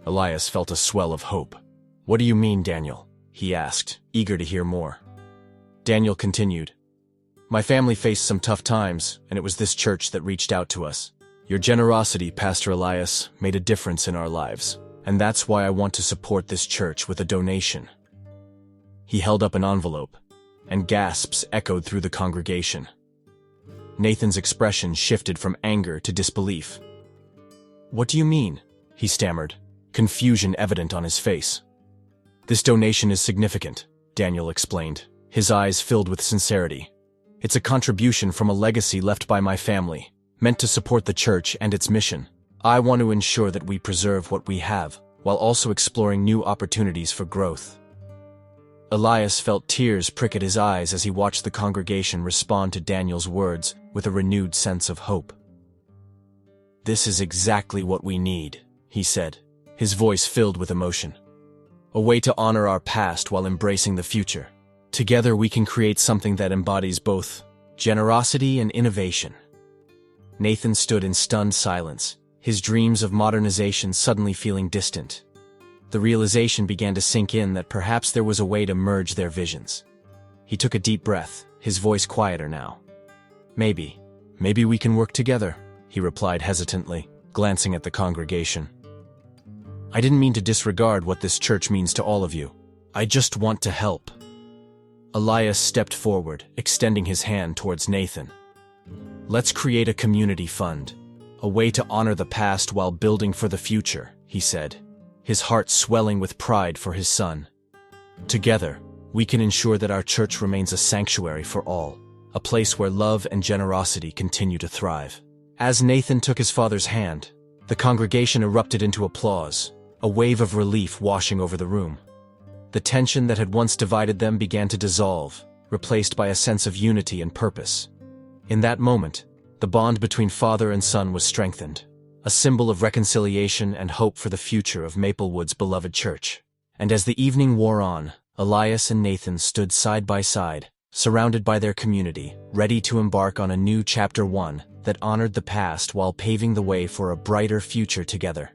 Speaker 1: Elias felt a swell of hope. What do you mean, Daniel? He asked, eager to hear more. Daniel continued. My family faced some tough times, and it was this church that reached out to us. Your generosity, Pastor Elias, made a difference in our lives, and that's why I want to support this church with a donation. He held up an envelope, and gasps echoed through the congregation. Nathan's expression shifted from anger to disbelief. What do you mean? He stammered, confusion evident on his face. This donation is significant, Daniel explained, his eyes filled with sincerity. It's a contribution from a legacy left by my family, meant to support the church and its mission. I want to ensure that we preserve what we have, while also exploring new opportunities for growth. Elias felt tears prick at his eyes as he watched the congregation respond to Daniel's words with a renewed sense of hope. This is exactly what we need, he said, his voice filled with emotion. A way to honor our past while embracing the future. Together we can create something that embodies both generosity and innovation. Nathan stood in stunned silence, his dreams of modernization suddenly feeling distant. The realization began to sink in that perhaps there was a way to merge their visions. He took a deep breath, his voice quieter now. Maybe we can work together, he replied hesitantly, glancing at the congregation. I didn't mean to disregard what this church means to all of you. I just want to help. Elias stepped forward, extending his hand towards Nathan. Let's create a community fund, a way to honor the past while building for the future, he said, his heart swelling with pride for his son. Together, we can ensure that our church remains a sanctuary for all, a place where love and generosity continue to thrive. As Nathan took his father's hand, the congregation erupted into applause, a wave of relief washing over the room. The tension that had once divided them began to dissolve, replaced by a sense of unity and purpose. In that moment, the bond between father and son was strengthened, a symbol of reconciliation and hope for the future of Maplewood's beloved church. And as the evening wore on, Elias and Nathan stood side by side, surrounded by their community, ready to embark on a new chapter 1 that honored the past while paving the way for a brighter future together.